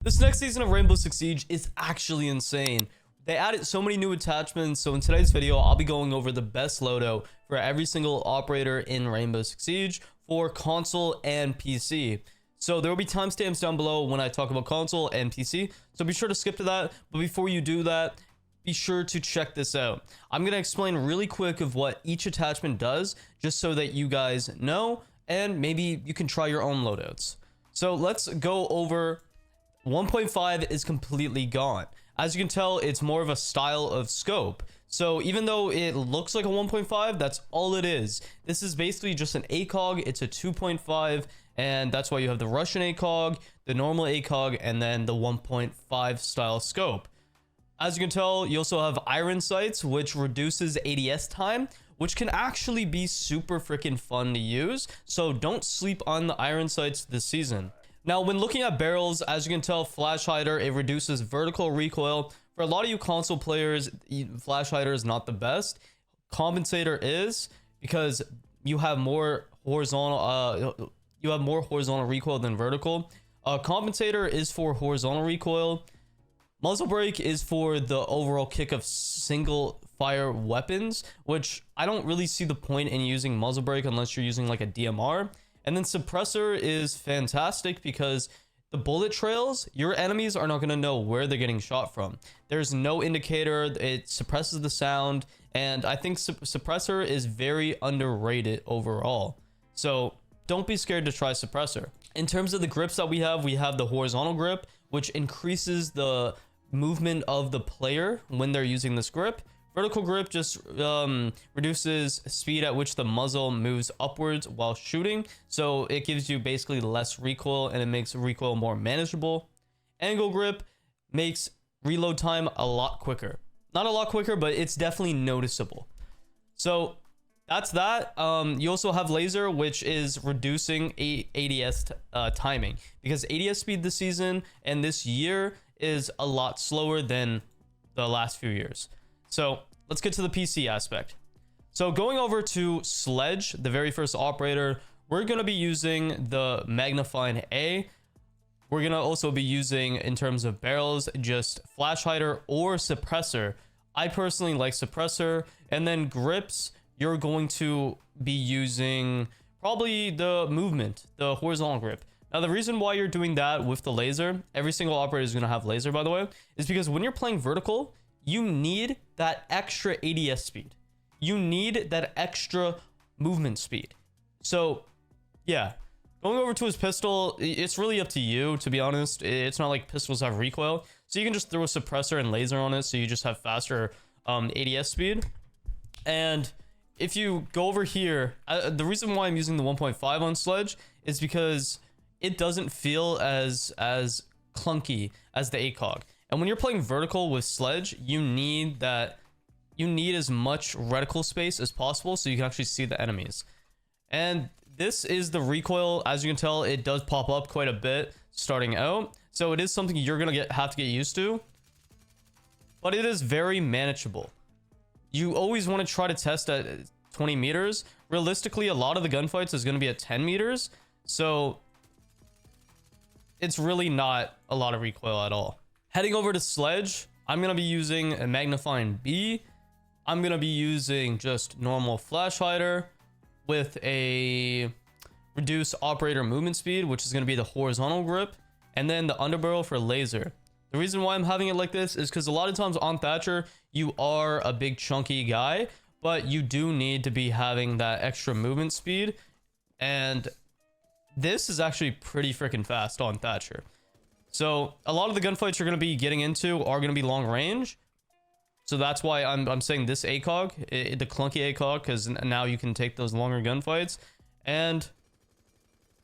This next season of Rainbow Six Siege is actually insane. They added so many new attachments, so in today's video, I'll be going over the best loadout for every single operator in Rainbow Six Siege for console and PC. So there will be timestamps down below when I talk about console and PC, so be sure to skip to that. But before you do that, be sure to check this out. I'm going to explain really quick of what each attachment does, just so that you guys know, and maybe you can try your own loadouts. So let's go over 1.5 is completely gone. As you can tell, it's more of a style of scope. So even though it looks like a 1.5, that's all it is. This is basically just an ACOG. It's a 2.5, and that's why you have the Russian ACOG, the normal ACOG, and then the 1.5 style scope. As you can tell, you also have iron sights, which reduces ADS time, which can actually be super freaking fun to use. So don't sleep on the iron sights this season. Now, when looking at barrels, as you can tell, Flash Hider, it reduces vertical recoil. For a lot of you console players, Flash Hider is not the best. Compensator is, because you have more horizontal recoil than vertical. Compensator is for horizontal recoil. Muzzle brake is for the overall kick of single fire weapons, which I don't really see the point in using muzzle brake unless you're using like a DMR. And then suppressor is fantastic because the bullet trails, your enemies are not going to know where they're getting shot from. There's no indicator. It suppresses the sound, and I think suppressor is very underrated overall. So don't be scared to try suppressor. In terms of the grips that we have the horizontal grip, which increases the movement of the player when they're using this grip. Vertical grip just reduces speed at which the muzzle moves upwards while shooting, so it gives you basically less recoil and it makes recoil more manageable. Angle grip makes reload time a lot quicker. Not a lot quicker, but it's definitely noticeable. So that's that. You also have laser, which is reducing ADS timing, because ADS speed this season and this year is a lot slower than the last few years. So let's get to the PC aspect. So going over to Sledge, the very first operator, we're going to be using the magnifying A. We're going to also be using, in terms of barrels, just Flash Hider or suppressor. I personally like suppressor. And then grips, you're going to be using probably the movement, the horizontal grip. Now, the reason why you're doing that with the laser, every single operator is going to have laser, by the way, is because when you're playing vertical, you need that extra ADS speed. You need that extra movement speed. So, yeah. Going over to his pistol, it's really up to you, to be honest. It's not like pistols have recoil. So you can just throw a suppressor and laser on it, so you just have faster ADS speed. And if you go over here, the reason why I'm using the 1.5 on Sledge is because it doesn't feel as clunky as the ACOG. And when you're playing vertical with Sledge, you need as much reticle space as possible so you can actually see the enemies. And this is the recoil. As you can tell, it does pop up quite a bit starting out. So it is something you're going to have to get used to. But it is very manageable. You always want to try to test at 20 meters. Realistically, a lot of the gunfights is going to be at 10 meters. So it's really not a lot of recoil at all. Heading over to Sledge, I'm going to be using a magnifying B. I'm going to be using just normal Flash Hider with a reduced operator movement speed, which is going to be the horizontal grip, and then the underbarrel for laser. The reason why I'm having it like this is because a lot of times on Thatcher, you are a big chunky guy, but you do need to be having that extra movement speed. And this is actually pretty freaking fast on Thatcher. So a lot of the gunfights you're going to be getting into are going to be long range. So that's why I'm saying this ACOG, the clunky ACOG, because now you can take those longer gunfights. And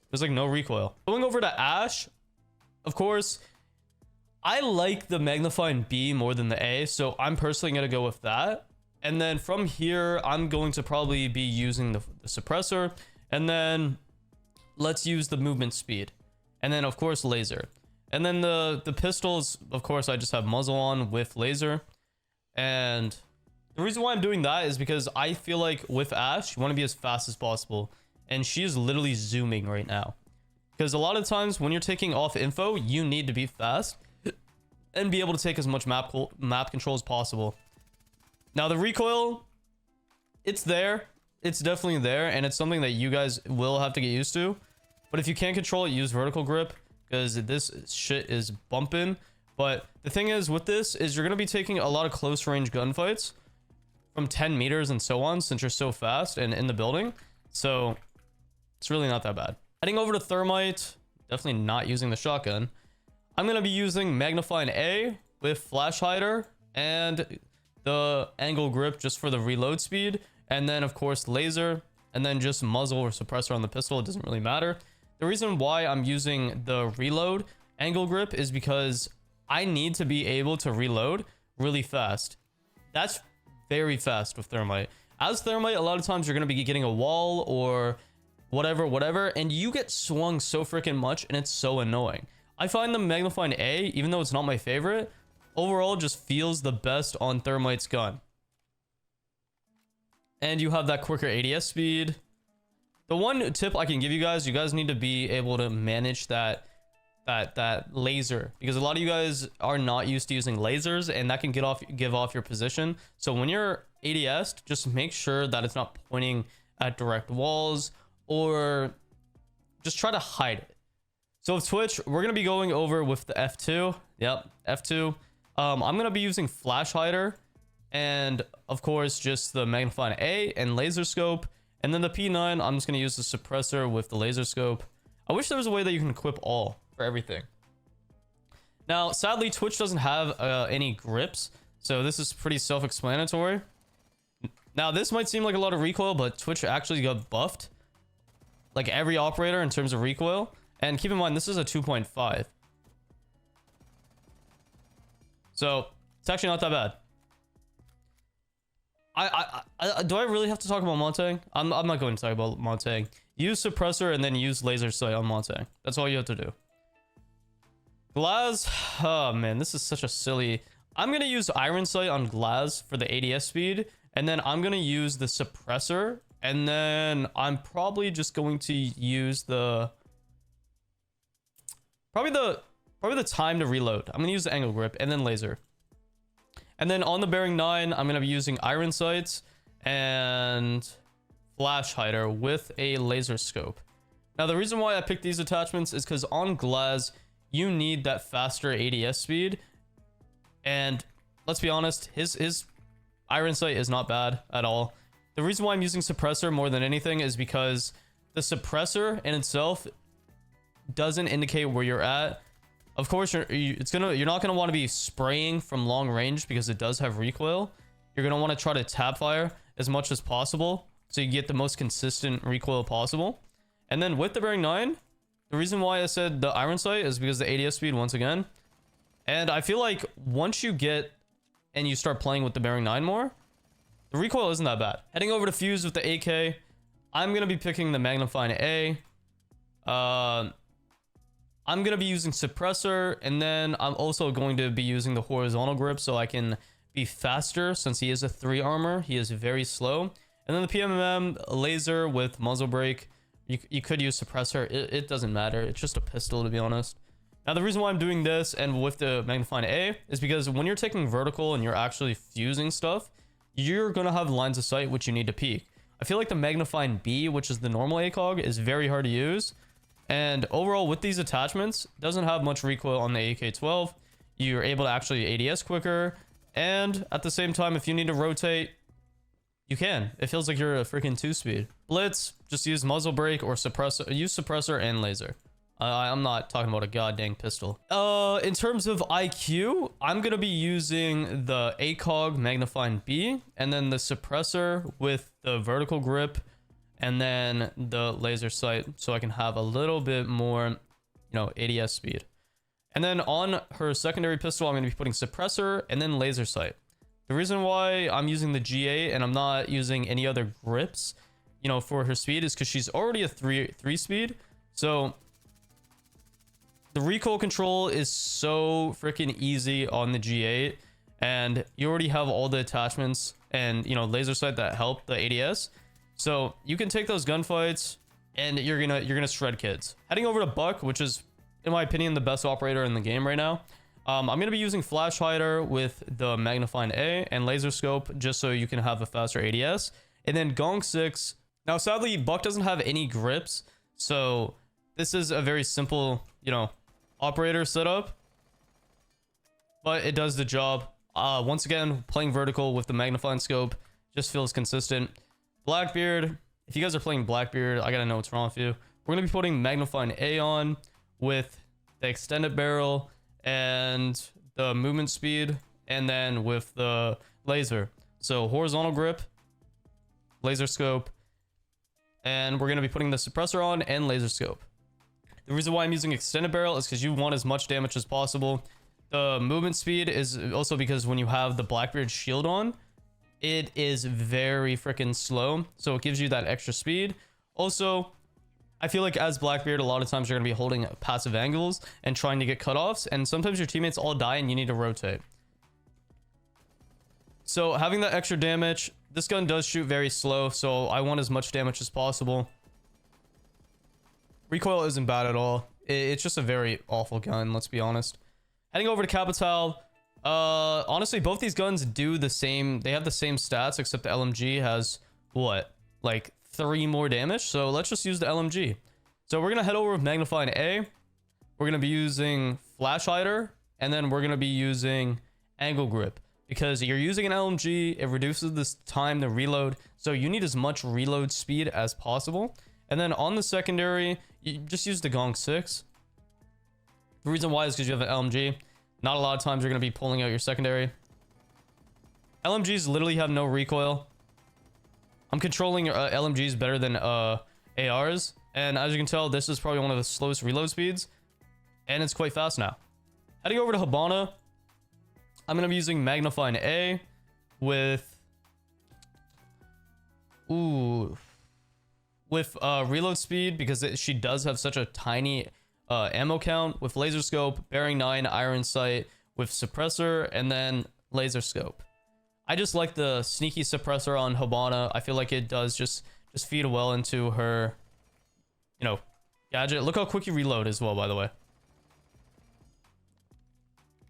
there's like no recoil. Going over to Ash, of course, I like the magnifying B more than the A. So I'm personally going to go with that. And then from here, I'm going to probably be using the suppressor. And then let's use the movement speed. And then, of course, laser. And then the pistols, of course, I just have muzzle on with laser. And the reason why I'm doing that is because I feel like with Ash, you want to be as fast as possible. And she is literally zooming right now. because a lot of times when you're taking off info, you need to be fast and be able to take as much map control as possible. Now the recoil, it's there. It's definitely there, and it's something that you guys will have to get used to. But if you can't control it, use vertical grip, because this shit is bumping. But the thing is with this is you're going to be taking a lot of close range gunfights from 10 meters and so on, since you're so fast and in the building. So it's really not that bad. Heading over to thermite, definitely not using the shotgun. I'm going to be using magnifying A with flash hider and the angle grip just for the reload speed. And then of course laser, and then just muzzle or suppressor on the pistol. It doesn't really matter. The reason why I'm using the reload angle grip is because I need to be able to reload really fast. That's very fast with thermite. As thermite, a lot of times you're going to be getting a wall or whatever, and you get swung so freaking much, and it's so annoying. I find the magnifying A, even though it's not my favorite, overall just feels the best on thermite's gun. And you have that quicker ADS speed. The one tip I can give you guys need to be able to manage that laser, because a lot of you guys are not used to using lasers, and that can give off your position. So when you're ADS, just make sure that it's not pointing at direct walls, or just try to hide it. So with Twitch, we're going to be going over with the F2. Yep, F2. I'm going to be using flash hider, and of course just the magnifying A and laser scope. And then the P9, I'm just going to use the suppressor with the laser scope. I wish there was a way that you can equip all for everything. Now, sadly, Twitch doesn't have any grips, so this is pretty self-explanatory. Now, this might seem like a lot of recoil, but Twitch actually got buffed, like every operator, in terms of recoil. And keep in mind, this is a 2.5. So it's actually not that bad. Do I really have to talk about Montang? I'm not going to talk about Montang. Use suppressor and then use laser sight on Montang. That's all you have to do. Glaz, oh man, this is such a silly. I'm gonna use iron sight on Glaz for the ADS speed, and then I'm gonna use the suppressor, and then I'm probably just going to use the probably the time to reload. I'm gonna use the angle grip and then laser. And then on the bearing 9, I'm gonna be using iron sights and flash hider with a laser scope. Now the reason why I picked these attachments is because on Glaz you need that faster ADS speed, and let's be honest, his iron sight is not bad at all. The reason why I'm using suppressor more than anything is because the suppressor in itself doesn't indicate where you're at. Of course, you're not gonna want to be spraying from long range because it does have recoil. You're gonna want to try to tap fire as much as possible so you get the most consistent recoil possible. And then with the bearing 9, the reason why I said the iron sight is because the ADS speed once again. And I feel like once you get and you start playing with the bearing 9 more, the recoil isn't that bad. Heading over to fuse with the AK, I'm gonna be picking the magnifying A. I'm going to be using suppressor, and then I'm also going to be using the horizontal grip so I can be faster. Since he is a 3 armor, he is very slow. And then the PMM laser with muzzle brake. You could use suppressor. It doesn't matter. It's just a pistol, to be honest. Now, the reason why I'm doing this and with the magnifying A is because when you're taking vertical and you're actually fusing stuff, you're going to have lines of sight, which you need to peek. I feel like the magnifying B, which is the normal ACOG, is very hard to use. And overall, with these attachments, doesn't have much recoil on the AK-12. You're able to actually ADS quicker, and at the same time, if you need to rotate, you can. It feels like you're a freaking 2-speed. Blitz, just use muzzle brake or suppressor. Use suppressor and laser. I'm not talking about a goddamn pistol. In terms of IQ, I'm gonna be using the ACOG magnifying B, and then the suppressor with the vertical grip, and then the laser sight, so I can have a little bit more, ADS speed. And then on her secondary pistol, I'm going to be putting suppressor and then laser sight. The reason why I'm using the G8 and I'm not using any other grips, for her speed, is because she's already a 3 speed. So the recoil control is so freaking easy on the G8, and you already have all the attachments and laser sight that help the ADS. So you can take those gunfights and you're gonna shred kids. Heading over to Buck, which is, in my opinion, the best operator in the game right now. I'm gonna be using Flash Hider with the Magnifying A and Laser Scope just so you can have a faster ADS. And then Gong 6. Now, sadly, Buck doesn't have any grips, so this is a very simple, you know, operator setup, but it does the job. Once again, playing vertical with the Magnifying Scope just feels consistent. Blackbeard, if you guys are playing Blackbeard, I gotta know what's wrong with you. We're gonna be putting Magnifying A on with the extended barrel and the movement speed, and then with the laser. So horizontal grip, laser scope, and we're going to be putting the suppressor on and laser scope. The reason why I'm using extended barrel is because you want as much damage as possible. The movement speed is also because when you have the Blackbeard shield on, it is very freaking slow, so it gives you that extra speed. Also, I feel like as Blackbeard, a lot of times you're going to be holding passive angles and trying to get cutoffs, and sometimes your teammates all die and you need to rotate. So having that extra damage, this gun does shoot very slow, so I want as much damage as possible. Recoil isn't bad at all. It's just a very awful gun, let's be honest. Heading over to Capital. Honestly, both these guns do the same. They have the same stats, except the LMG has, what, like 3 more damage. So let's just use the LMG. So we're gonna head over with Magnifying A. We're gonna be using Flash Hider, and then we're gonna be using Angle Grip, because you're using an LMG, it reduces this time to reload, so you need as much reload speed as possible. And then on the secondary, you just use the Gong 6. The reason why is because you have an LMG. Not a lot of times you're gonna be pulling out your secondary. LMGs literally have no recoil. I'm controlling LMGs better than ARs, and as you can tell, this is probably one of the slowest reload speeds, and it's quite fast now. Heading over to Habana, I'm gonna be using Magnifying A with reload speed, because she does have such a tiny ammo count, with laser scope, bearing 9, iron sight, with suppressor, and then laser scope. I just like the sneaky suppressor on Habana. I feel like it does just feed well into her, you know, gadget. Look how quick you reload as well, by the way.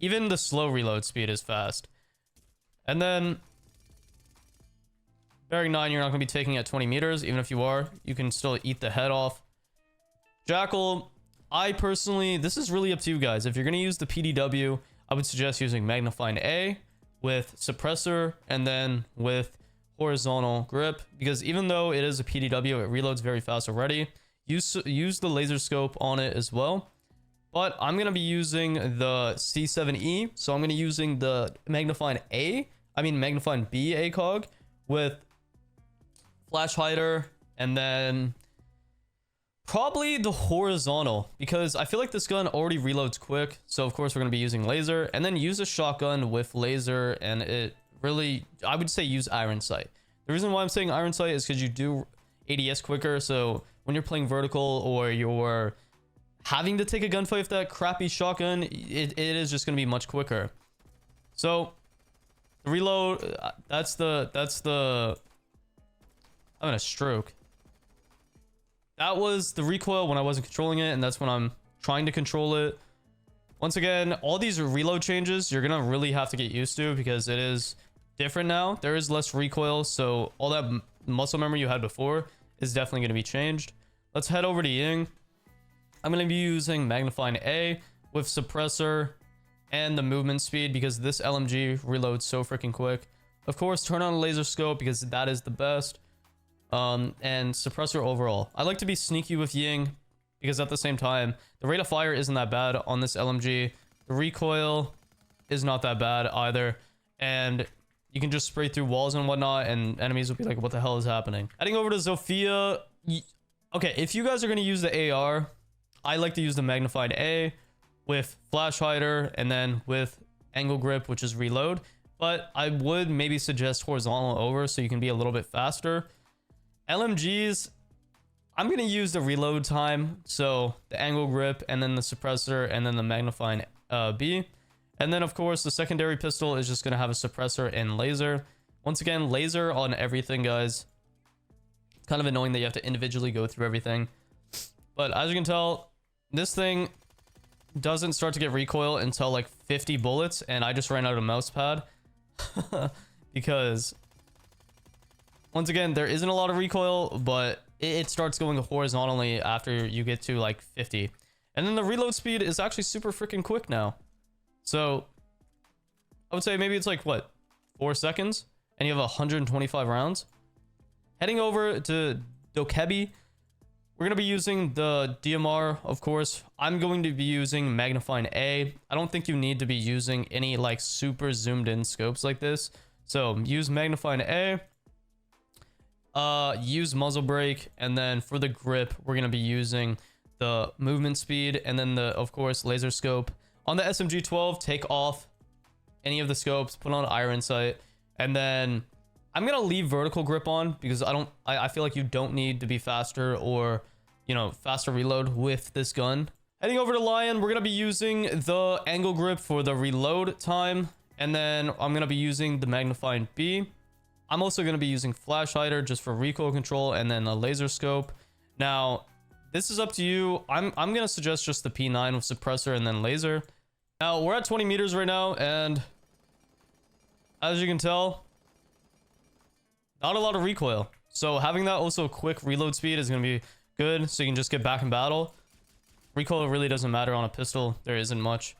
Even the slow reload speed is fast. And then bearing 9, you're not going to be taking at 20 meters. Even if you are, you can still eat the head off. Jackal, I personally, this is really up to you guys. If you're going to use the PDW, I would suggest using Magnifying A with suppressor and then with horizontal grip, because even though it is a PDW, it reloads very fast already. Use the laser scope on it as well. But I'm going to be using the C7E, so I'm going to be using the Magnifying B ACOG with Flash Hider, and then probably the horizontal, because I feel like this gun already reloads quick. So of course we're going to be using laser, and then use a shotgun with laser, and it really, I would say use iron sight. The reason why I'm saying iron sight is because you do ADS quicker, so when you're playing vertical or you're having to take a gunfight with that crappy shotgun, it is just going to be much quicker. So the reload, that's the I'm having a stroke. That was the recoil when I wasn't controlling it, and that's when I'm trying to control it. Once again, all these reload changes, you're going to really have to get used to, because it is different now. There is less recoil, so all that muscle memory you had before is definitely going to be changed. Let's head over to Ying. I'm going to be using Magnifying A with suppressor and the movement speed, because this LMG reloads so freaking quick. Of course, turn on a laser scope, because that is the best. And suppressor overall. I like to be sneaky with Ying, because at the same time, the rate of fire isn't that bad on this LMG. The recoil is not that bad either. And you can just spray through walls and whatnot, and enemies will be like, what the hell is happening? Heading over to Zofia. Okay, if you guys are going to use the AR, I like to use the Magnifying A with Flash Hider, and then with Angle Grip, which is reload. But I would maybe suggest horizontal over, so you can be a little bit faster. LMGs, I'm going to use the reload time, so the Angle Grip, and then the suppressor, and then the Magnifying B. And then of course the secondary pistol is just going to have a suppressor and laser. Once again, laser on everything, guys. Kind of annoying that you have to individually go through everything. But as you can tell, this thing doesn't start to get recoil until like 50 bullets, and I just ran out of mouse pad. Because once again, there isn't a lot of recoil, but it starts going horizontally after you get to like 50. And then the reload speed is actually super freaking quick now. So I would say maybe it's like, what, 4 seconds? And you have 125 rounds. Heading over to Dokebi, we're going to be using the DMR, of course. I'm going to be using magnifying A. I don't think you need to be using any like super zoomed in scopes like this. So use magnifying A. Use muzzle brake, and then for the grip, we're going to be using the movement speed, and then the, of course, laser scope. On the SMG-12, take off any of the scopes, put on iron sight, and then I'm gonna leave vertical grip on because I feel like you don't need to be faster or, you know, faster reload with this gun. Heading over to Lion, we're gonna be using the angle grip for the reload time, and then I'm gonna be using the magnifying B. I'm also gonna be using flash hider just for recoil control, and then a laser scope. Now, this is up to you. I'm gonna suggest just the P9 with suppressor and then laser. Now we're at 20 meters right now, and as you can tell, not a lot of recoil. So having that also quick reload speed is going to be good, so you can just get back in battle. Recoil really doesn't matter on a pistol. There isn't much.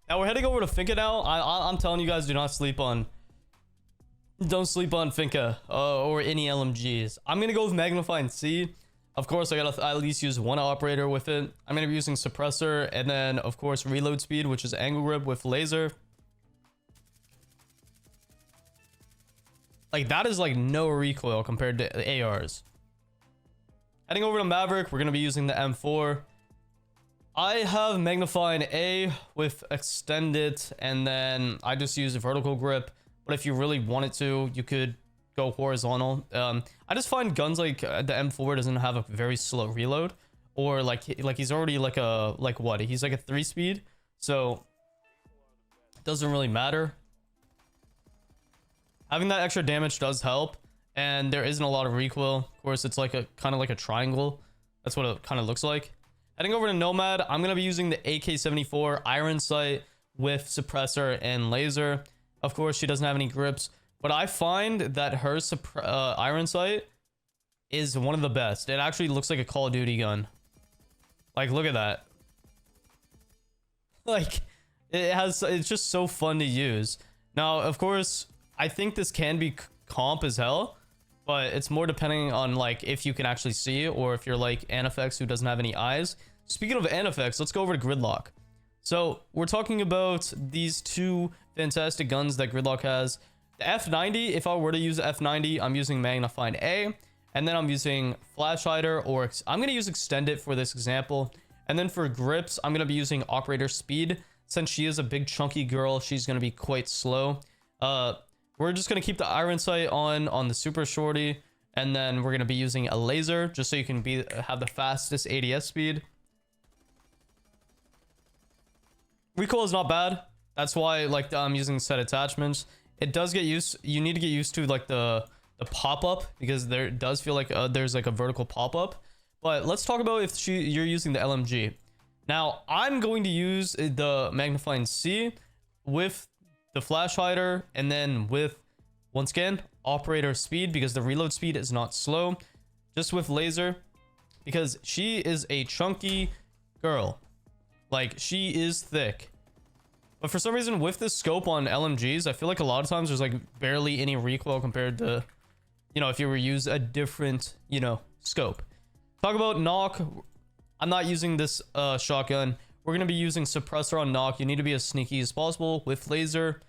Now we're heading over to Finca now. I'm telling you guys, don't sleep on Finca or any LMGs. I'm going to go with magnifying C. Of course, I gotta at least use one operator with it. I'm going to be using suppressor, and then of course reload speed, which is angle grip with laser. Like, that is like no recoil compared to the ARs. Heading over to Maverick, we're going to be using the M4. I have magnifying A with extended, and then I just use a vertical grip. But if you really wanted to, you could go horizontal. I just find guns like the M4 doesn't have a very slow reload, or like he's already like a, like what? He's like a 3-speed. So it doesn't really matter. Having that extra damage does help, and there isn't a lot of recoil. Of course, it's like a kind of like a triangle. That's what it kind of looks like. Heading over to Nomad, I'm going to be using the AK-74 iron sight with suppressor and laser. Of course, she doesn't have any grips, but I find that her iron sight is one of the best. It actually looks like a Call of Duty gun. Like, look at that. Like, it's just so fun to use. Now, of course, I think this can be comp as hell, but it's more depending on like if you can actually see, or if you're like Anifex who doesn't have any eyes. Speaking of Anifex, let's go over to Gridlock. So we're talking about these two fantastic guns that Gridlock has. The F90, if I were to use the F90, I'm using magnifying A, and then I'm using flash hider, or I'm going to use extended for this example. And then for grips, I'm going to be using operator speed. Since she is a big chunky girl, she's going to be quite slow. We're just going to keep the iron sight on the super shorty, and then we're going to be using a laser just so you can have the fastest ADS speed. Recoil is not bad. That's why like I'm using set attachments. It does get used. You need to get used to like the pop-up, because there does feel like there's like a vertical pop-up. But let's talk about if you're using the LMG. Now I'm going to use the magnifying C with the flash hider, and then with, once again, operator speed, because the reload speed is not slow. Just with laser, because she is a chunky girl. Like, she is thick. But for some reason, with this scope on LMGs, I feel like a lot of times there's like barely any recoil compared to, you know, if you were to use a different, you know, scope. Talk about knock. I'm not using this shotgun. We're going to be using suppressor on knock. You need to be as sneaky as possible with laser,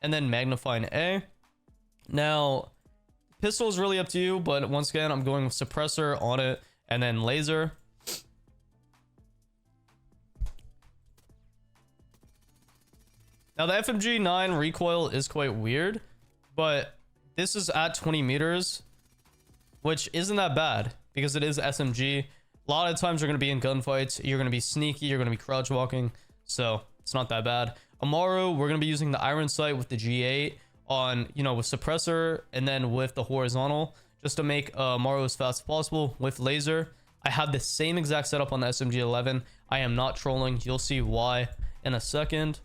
and then magnifying A. Now, pistol is really up to you, but once again, I'm going with suppressor on it, and then laser. Now, the FMG-9 recoil is quite weird, but this is at 20 meters, which isn't that bad, because it is SMG. A lot of times you're going to be in gunfights, you're going to be sneaky, you're going to be crouch walking, so it's not that bad. Amaru, we're going to be using the iron sight with the G8 on, you know, with suppressor, and then with the horizontal, just to make Mario as fast as possible with laser. I have the same exact setup on the SMG11. I am not trolling. You'll see why in a second.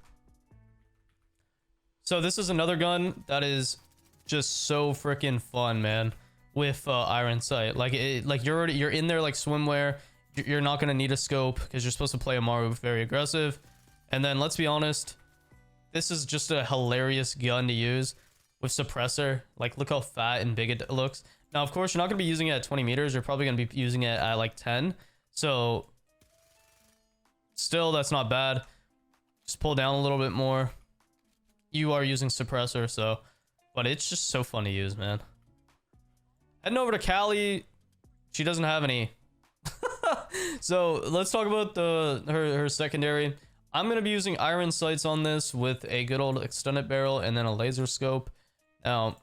So this is another gun that is just so freaking fun, man, with iron sight. Like you're in there like swimwear. You're not gonna need a scope because you're supposed to play a Mario very aggressive. And then let's be honest, this is just a hilarious gun to use with suppressor. Like, look how fat and big it looks. Now, of course, you're not gonna be using it at 20 meters. You're probably gonna be using it at like 10. So still, that's not bad. Just pull down a little bit more. You are using suppressor, so, but it's just so fun to use, man. Heading over to Callie, she doesn't have any. So let's talk about her secondary. I'm gonna be using iron sights on this with a good old extended barrel and then a laser scope. Now,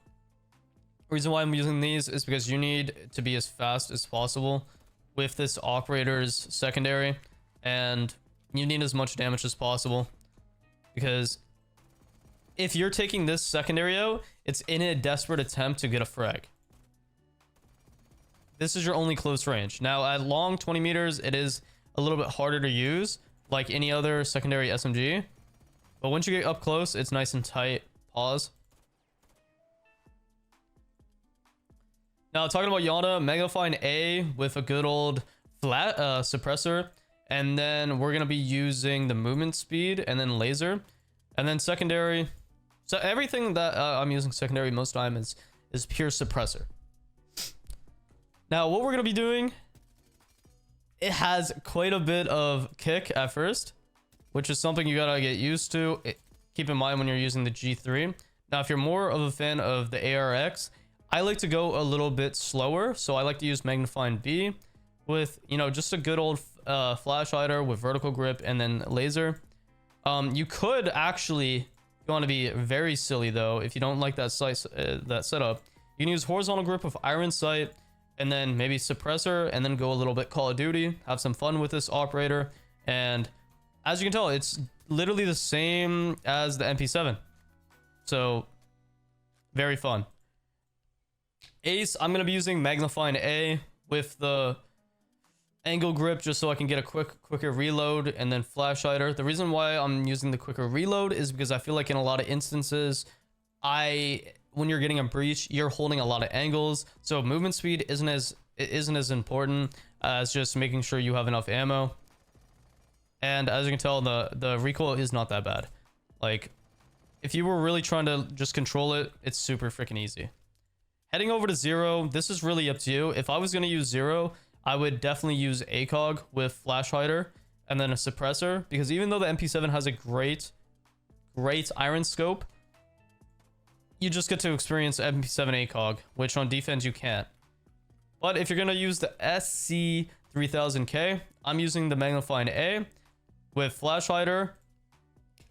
reason why I'm using these is because you need to be as fast as possible with this operator's secondary, and you need as much damage as possible, because if you're taking this secondary out, it's in a desperate attempt to get a frag. This is your only close range. Now, at long 20 meters, it is a little bit harder to use, like any other secondary SMG. But once you get up close, it's nice and tight. Pause. Now, talking about Yana, magnifying A with a good old flat suppressor. And then we're going to be using the movement speed and then laser. And then secondary. So everything that I'm using secondary most time is pure suppressor. Now, what we're going to be doing, it has quite a bit of kick at first, which is something you got to get used to. Keep in mind when you're using the G3. Now, if you're more of a fan of the ARX, I like to go a little bit slower. So I like to use magnifying B with, you know, just a good old flash hider with vertical grip and then laser. You could actually, if you want to be very silly though, if you don't like that setup, you can use horizontal grip with iron sight, and then maybe suppressor, and then go a little bit Call of Duty, have some fun with this operator. And as you can tell, it's literally the same as the MP7. So very fun. Ace, I'm going to be using magnifying A with the angle grip just so I can get a quicker reload, and then flash hider. The reason why I'm using the quicker reload is because I feel like in a lot of instances, when you're getting a breach, you're holding a lot of angles, so movement speed isn't as important as just making sure you have enough ammo. And as you can tell, the recoil is not that bad. Like, if you were really trying to just control it, it's super freaking easy. Heading over to Zero, this is really up to you. If I was going to use Zero, I would definitely use ACOG with flash hider and then a suppressor, because even though the MP7 has a great iron scope, you just get to experience MP7 ACOG, which on defense you can't. But if you're going to use the SC3000K, I'm using the magnifying A with flash hider,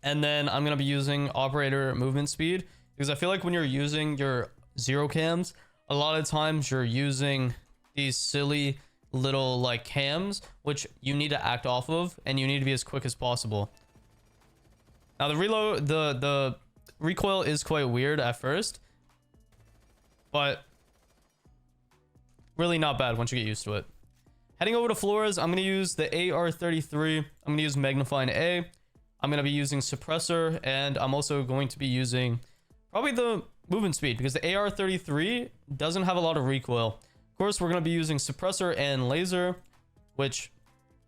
and then I'm going to be using operator movement speed, because I feel like when you're using your zero cams, a lot of times you're using these silly little like cams, which you need to act off of, and you need to be as quick as possible. Now the reload, the recoil is quite weird at first, but really not bad once you get used to it. Heading over to Flores, I'm going to use the AR33. I'm going to use magnifying A. I'm going to be using suppressor, and I'm also going to be using probably the movement speed, because the AR33 doesn't have a lot of recoil. Of course, we're going to be using suppressor and laser, which,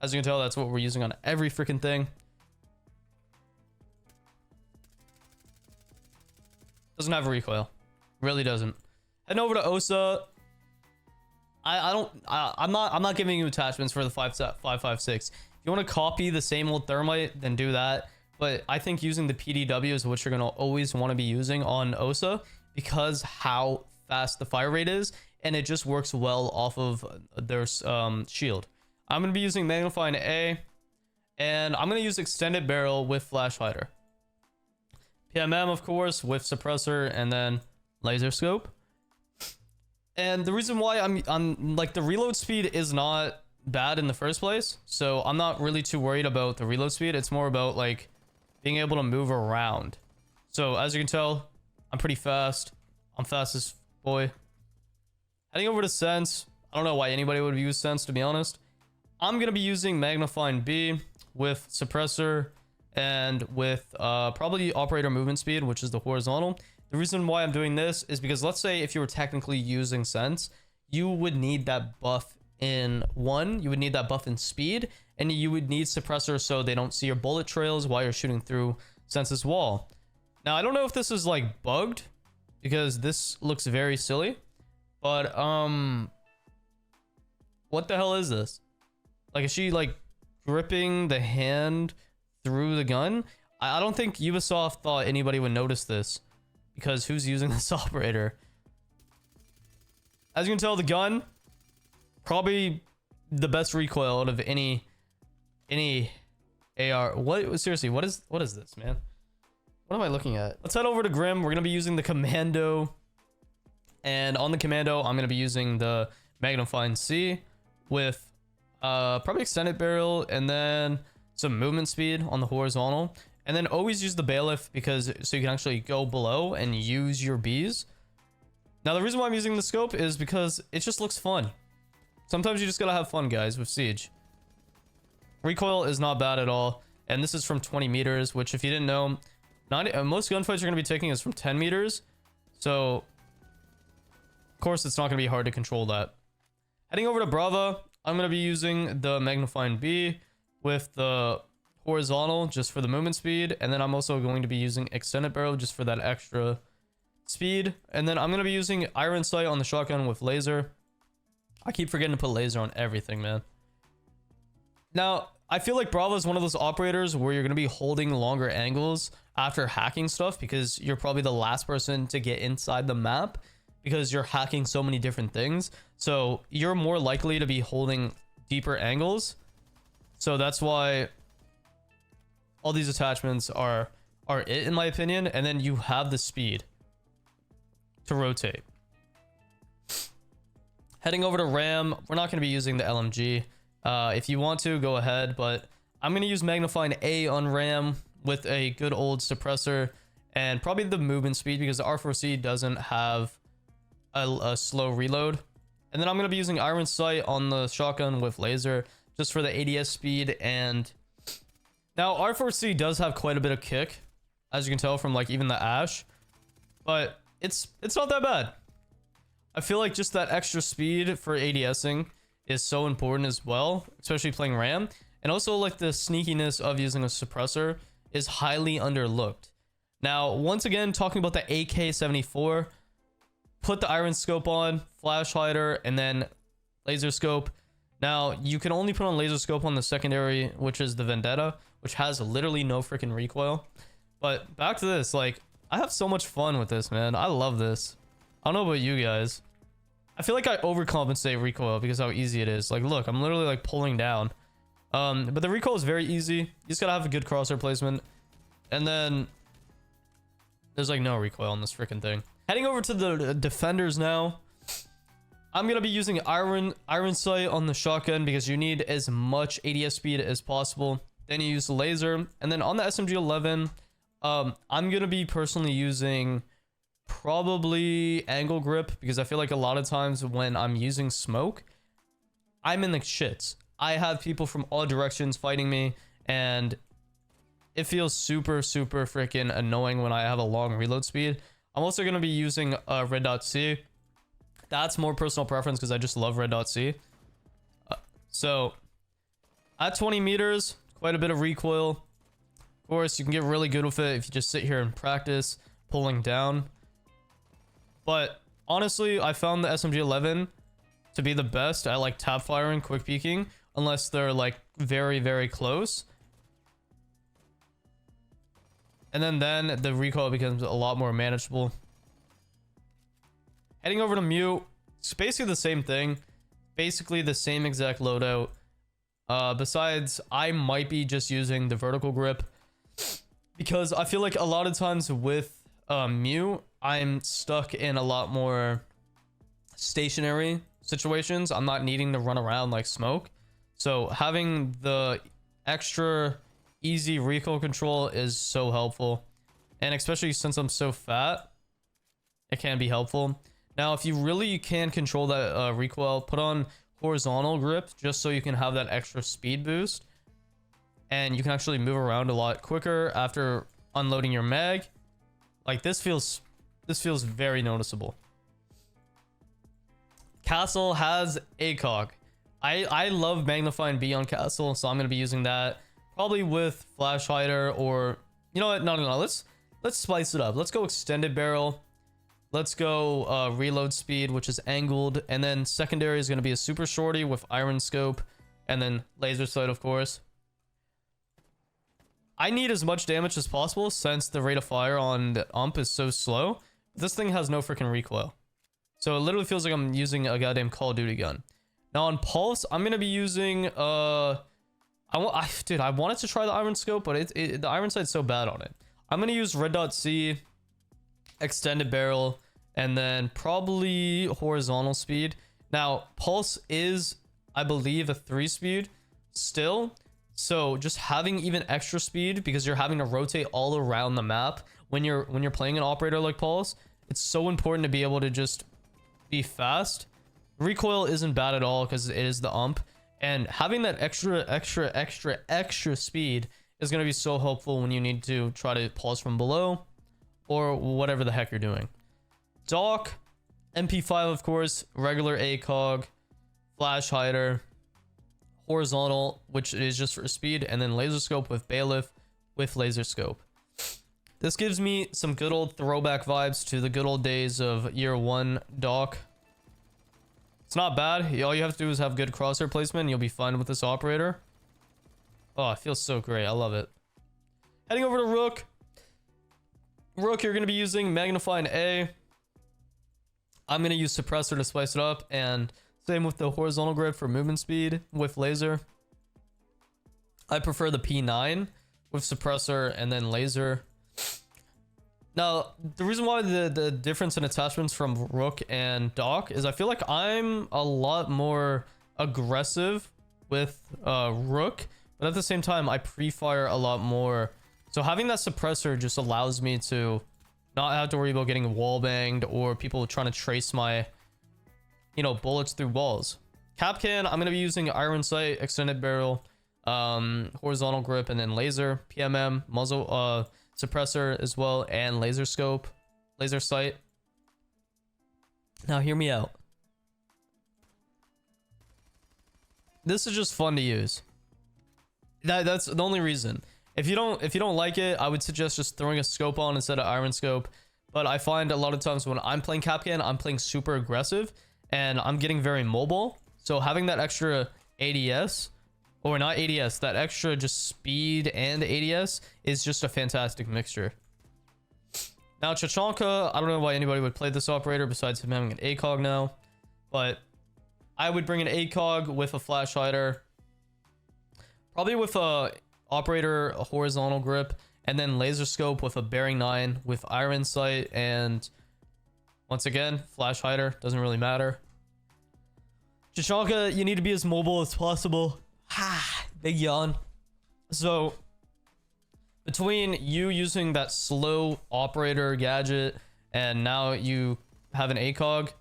as you can tell, that's what we're using on every freaking thing. Doesn't have a recoil. Really doesn't. Heading over to Osa. I'm not giving you attachments for the 5.56. If you want to copy the same old thermite, then do that. But I think using the PDW is what you're going to always want to be using on Osa, because how fast the fire rate is, and it just works well off of their shield. I'm going to be using magnifying A, and I'm going to use extended barrel with flash hider. PMM, of course, with suppressor and then laser scope. And the reason why I'm like, the reload speed is not bad in the first place, so I'm not really too worried about the reload speed. It's more about like being able to move around. So as you can tell, I'm pretty fast. I'm fastest boy. Heading over to sense. I don't know why anybody would use sense, to be honest. I'm gonna be using magnifying B with suppressor and with probably operator movement speed, which is the horizontal. The reason why I'm doing this is because let's say if you were technically using sense, you would need that buff in you would need that buff in speed, and you would need suppressor so they don't see your bullet trails while you're shooting through sense's wall. Now I don't know if this is like bugged because this looks very silly, but what the hell is this? Like, is she like gripping the hand through the gun? I don't think Ubisoft thought anybody would notice this, because who's using this operator? As you can tell, the gun probably the best recoil out of any AR. What, seriously, what is this, man? What am I looking at? Let's head over to Grim. We're gonna be using the commando, and on the commando I'm gonna be using the magnifying C with probably extended barrel and then some movement speed on the horizontal, and then always use the bailiff because so you can actually go below and use your Bs. Now the reason why I'm using the scope is because it just looks fun. Sometimes you just gotta have fun, guys, with Siege. Recoil is not bad at all, and this is from 20 meters, which if you didn't know, most gunfights you're gonna be taking is from 10 meters, so of course it's not gonna be hard to control that. Heading over to Brava, I'm gonna be using the magnifying B with the horizontal just for the movement speed, and then I'm also going to be using extended barrel just for that extra speed, and then I'm going to be using iron sight on the shotgun with laser. I keep forgetting to put laser on everything, man. Now I feel like Bravo is one of those operators where you're going to be holding longer angles after hacking stuff, because you're probably the last person to get inside the map because you're hacking so many different things, so you're more likely to be holding deeper angles. So that's why all these attachments are it, in my opinion. And then you have the speed to rotate. Heading over to RAM, we're not going to be using the LMG. If you want to, go ahead, but I'm going to use magnifying A on RAM with a good old suppressor and probably the movement speed, because the R4C doesn't have a slow reload. And then I'm going to be using iron sight on the shotgun with laser just for the ADS speed. And now R4C does have quite a bit of kick, as you can tell from like even the Ash, but it's not that bad. I feel like just that extra speed for ADSing is so important as well, especially playing RAM. And also like the sneakiness of using a suppressor is highly underlooked. Now, once again, talking about the AK-74, put the iron scope on, flash hider, and then laser scope. Now, you can only put on laser scope on the secondary, which is the Vendetta, which has literally no freaking recoil. But back to this, like, I have so much fun with this, man. I love this. I don't know about you guys. I feel like I overcompensate recoil because how easy it is. Like, look, I'm literally like pulling down. But the recoil is very easy. You just gotta have a good crosshair placement. And then there's like no recoil on this freaking thing. Heading over to the defenders now. I'm gonna be using iron sight on the shotgun because you need as much ADS speed as possible. Then you use the laser, and then on the SMG-11, I'm gonna be personally using probably angle grip, because I feel like a lot of times when I'm using smoke, I'm in the shits. I have people from all directions fighting me, and it feels super freaking annoying when I have a long reload speed. I'm also gonna be using red dot C. That's more personal preference because I just love red dot C. So at 20 meters, quite a bit of recoil. Of course, you can get really good with it if you just sit here and practice pulling down. But honestly, I found the SMG-11 to be the best at like tap firing, quick peeking, unless they're like very close. And then the recoil becomes a lot more manageable. Heading over to mute, it's basically the same thing. Basically the same exact loadout. Besides, I might be just using the vertical grip, because I feel like a lot of times with mute, I'm stuck in a lot more stationary situations. I'm not needing to run around like smoke. So having the extra easy recoil control is so helpful. And especially since I'm so fat, it can be helpful. Now, if you can control that recoil, put on horizontal grip just so you can have that extra speed boost, and you can actually move around a lot quicker after unloading your mag. Like this feels very noticeable. Castle has ACOG. I love magnifying B on Castle, so I'm gonna be using that probably with flash hider, or you know what? No. Let's spice it up. Let's go extended barrel. Let's go reload speed, which is angled, and then secondary is gonna be a super shorty with iron scope, and then laser sight, of course. I need as much damage as possible since the rate of fire on the ump is so slow. This thing has no freaking recoil, so it literally feels like I'm using a goddamn Call of Duty gun. Now on pulse, I'm gonna be using dude, I wanted to try the iron scope, but the iron sight's so bad on it. I'm gonna use red dot C, extended barrel, and then probably horizontal speed. Now pulse is, I believe, a 3-speed still, so just having even extra speed, because you're having to rotate all around the map when you're playing an operator like pulse, it's so important to be able to just be fast. Recoil isn't bad at all because it is the ump, and having that extra speed is going to be so helpful when you need to try to pulse from below or whatever the heck you're doing. Doc, MP5, of course, regular ACOG, flash hider, horizontal, which is just for speed, and then laser scope with bailiff with laser scope. This gives me some good old throwback vibes to the good old days of year 1 Doc. It's not bad. All you have to do is have good crosshair placement and you'll be fine with this operator. Oh, it feels so great. I love it. Heading over to Rook. Rook, you're going to be using magnifying A. I'm going to use suppressor to spice it up, and same with the horizontal grip for movement speed with laser. I prefer the P9 with suppressor and then laser. Now, the reason why the difference in attachments from Rook and Doc is I feel like I'm a lot more aggressive with Rook, but at the same time, I pre-fire a lot more. So having that suppressor just allows me to not have to worry about getting wall banged or people trying to trace my, bullets through walls. Capcan, I'm going to be using iron sight, extended barrel, horizontal grip, and then laser, PMM, muzzle, suppressor as well, and laser scope, laser sight. Now hear me out. This is just fun to use. That's the only reason. If you don't like it, I would suggest just throwing a scope on instead of iron scope. But I find a lot of times when I'm playing Capcan, I'm playing super aggressive and I'm getting very mobile. So having that extra ADS, or not ADS, that extra just speed and ADS is just a fantastic mixture. Now Chachanka, I don't know why anybody would play this operator besides him having an ACOG now, but I would bring an ACOG with a flash hider, probably with a operator, a horizontal grip, and then laser scope with a bearing 9 with iron sight, and once again flash hider, doesn't really matter. Chachanka, you need to be as mobile as possible. Big yawn. So between you using that slow operator gadget and now you have an ACOG,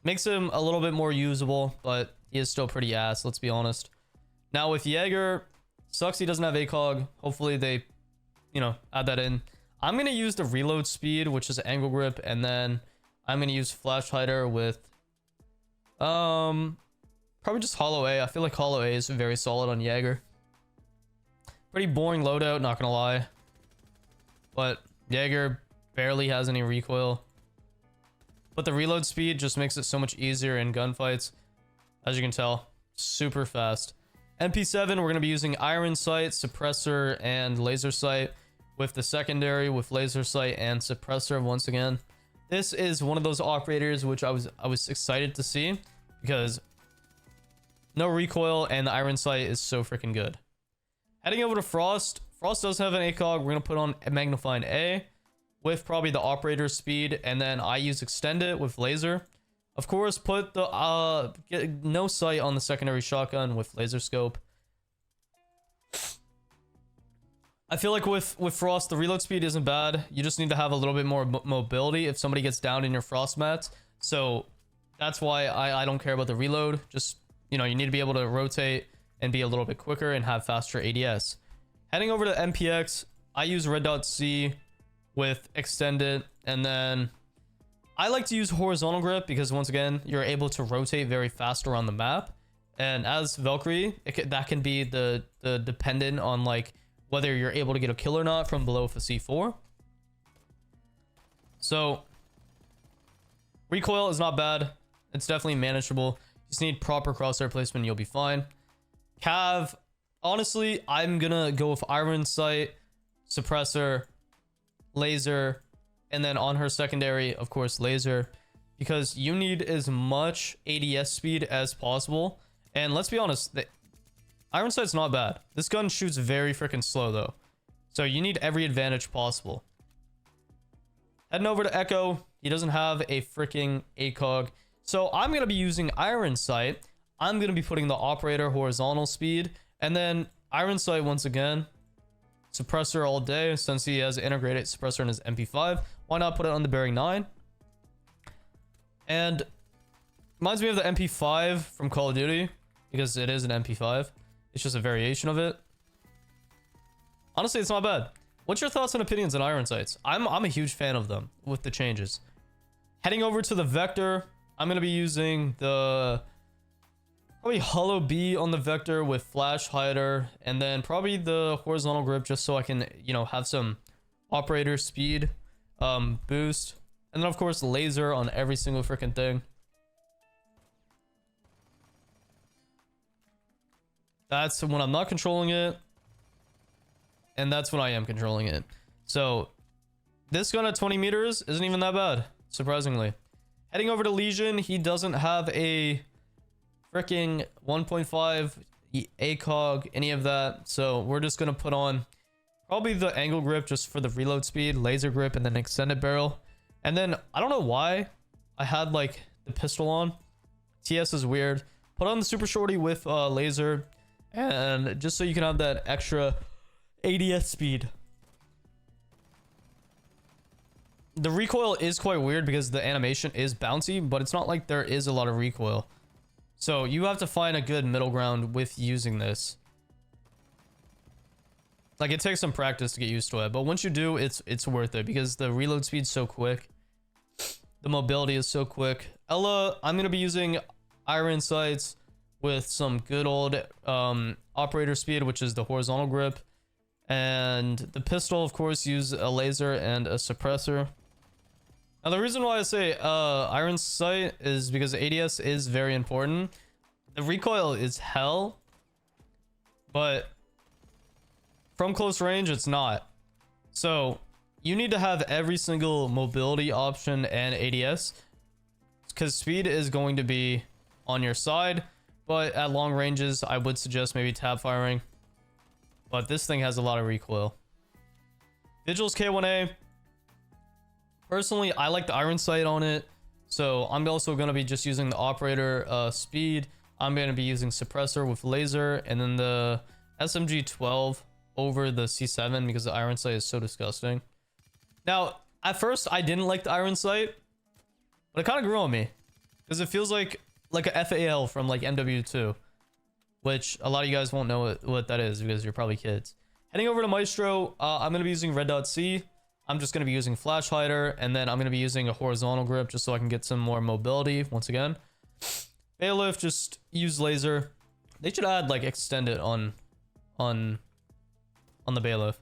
makes him a little bit more usable, but he is still pretty ass, let's be honest. Now with Jaeger, sucks he doesn't have ACOG. Hopefully they, add that in. I'm going to use the reload speed, which is angle grip, and then I'm going to use flash hider with probably just hollow A. I feel like hollow A is very solid on Jaeger. Pretty boring loadout, not gonna lie. But Jaeger barely has any recoil. But the reload speed just makes it so much easier in gunfights. As you can tell, super fast. MP7, we're gonna be using iron sight, suppressor, and laser sight with the secondary with laser sight and suppressor once again. This is one of those operators which I was excited to see because no recoil and the iron sight is so freaking good. Heading over to Frost. Frost does have an ACOG. We're going to put on a magnifying A with probably the operator speed, and then I use extended with laser. Of course, put the no sight on the secondary shotgun with laser scope. I feel like with Frost, the reload speed isn't bad. You just need to have a little bit more mobility if somebody gets down in your Frost mats. So that's why I don't care about the reload. Just, you know, you need to be able to rotate and be a little bit quicker and have faster ADS. Heading over to MPX, I use red dot C with extended, and then I like to use horizontal grip because once again, you're able to rotate very fast around the map. And as Valkyrie, that can be the dependent on like whether you're able to get a kill or not from below for C4. So recoil is not bad. It's definitely manageable. You just need proper crosshair placement, you'll be fine. Cav, honestly, I'm gonna go with iron sight, suppressor, laser, and then on her secondary, of course, laser, because you need as much ADS speed as possible. And let's be honest, the iron sight's not bad. This gun shoots very freaking slow though, so you need every advantage possible. Heading over to Echo, he doesn't have a freaking ACOG, so I'm gonna be using iron sight. I'm gonna be putting the operator horizontal speed, and then iron sight once again, suppressor all day since he has integrated suppressor in his MP5. Why not put it on the bearing 9? And reminds me of the MP5 from Call of Duty because it is an MP5. It's just a variation of it. Honestly, it's not bad. What's your thoughts and opinions on iron sights? I'm a huge fan of them with the changes. Heading over to the Vector, I'm gonna be using the probably hollow B on the Vector with flash hider, and then probably the horizontal grip just so I can, you know, have some operator speed boost, and then of course laser on every single freaking thing. That's when I'm not controlling it, and that's when I am controlling it. So this gun at 20 meters isn't even that bad, surprisingly. Heading over to Legion, he doesn't have a freaking 1.5 ACOG, any of that, so we're just gonna put on probably the angle grip just for the reload speed, laser grip, and then extended barrel. And then I don't know why I had like the pistol on. TS is weird. Put on the super shorty with laser, and just so you can have that extra ADS speed. The recoil is quite weird because the animation is bouncy, but it's not like there is a lot of recoil. So you have to find a good middle ground with using this. Like, it takes some practice to get used to it, but once you do, it's worth it because the reload speed's so quick. The mobility is so quick. Ella, I'm gonna be using iron sights with some good old operator speed, which is the horizontal grip. And the pistol, of course, use a laser and a suppressor. Now, the reason why I say iron sight is because ADS is very important. The recoil is hell, but from close range, it's not. So you need to have every single mobility option and ADS because speed is going to be on your side, but at long ranges, I would suggest maybe tap firing. But this thing has a lot of recoil. Vigil's K1A. Personally, I like the iron sight on it, so I'm also going to be just using the operator speed. I'm going to be using suppressor with laser, and then the SMG 12 over the C7 because the iron sight is so disgusting. Now, at first, I didn't like the iron sight, but it kind of grew on me because it feels like a FAL from like MW2, which a lot of you guys won't know what that is because you're probably kids. Heading over to Maestro, I'm going to be using red dot C. I'm just going to be using flash hider, and then I'm going to be using a horizontal grip just so I can get some more mobility once again. Bailiff, just use laser. They should add like extended on the bailiff.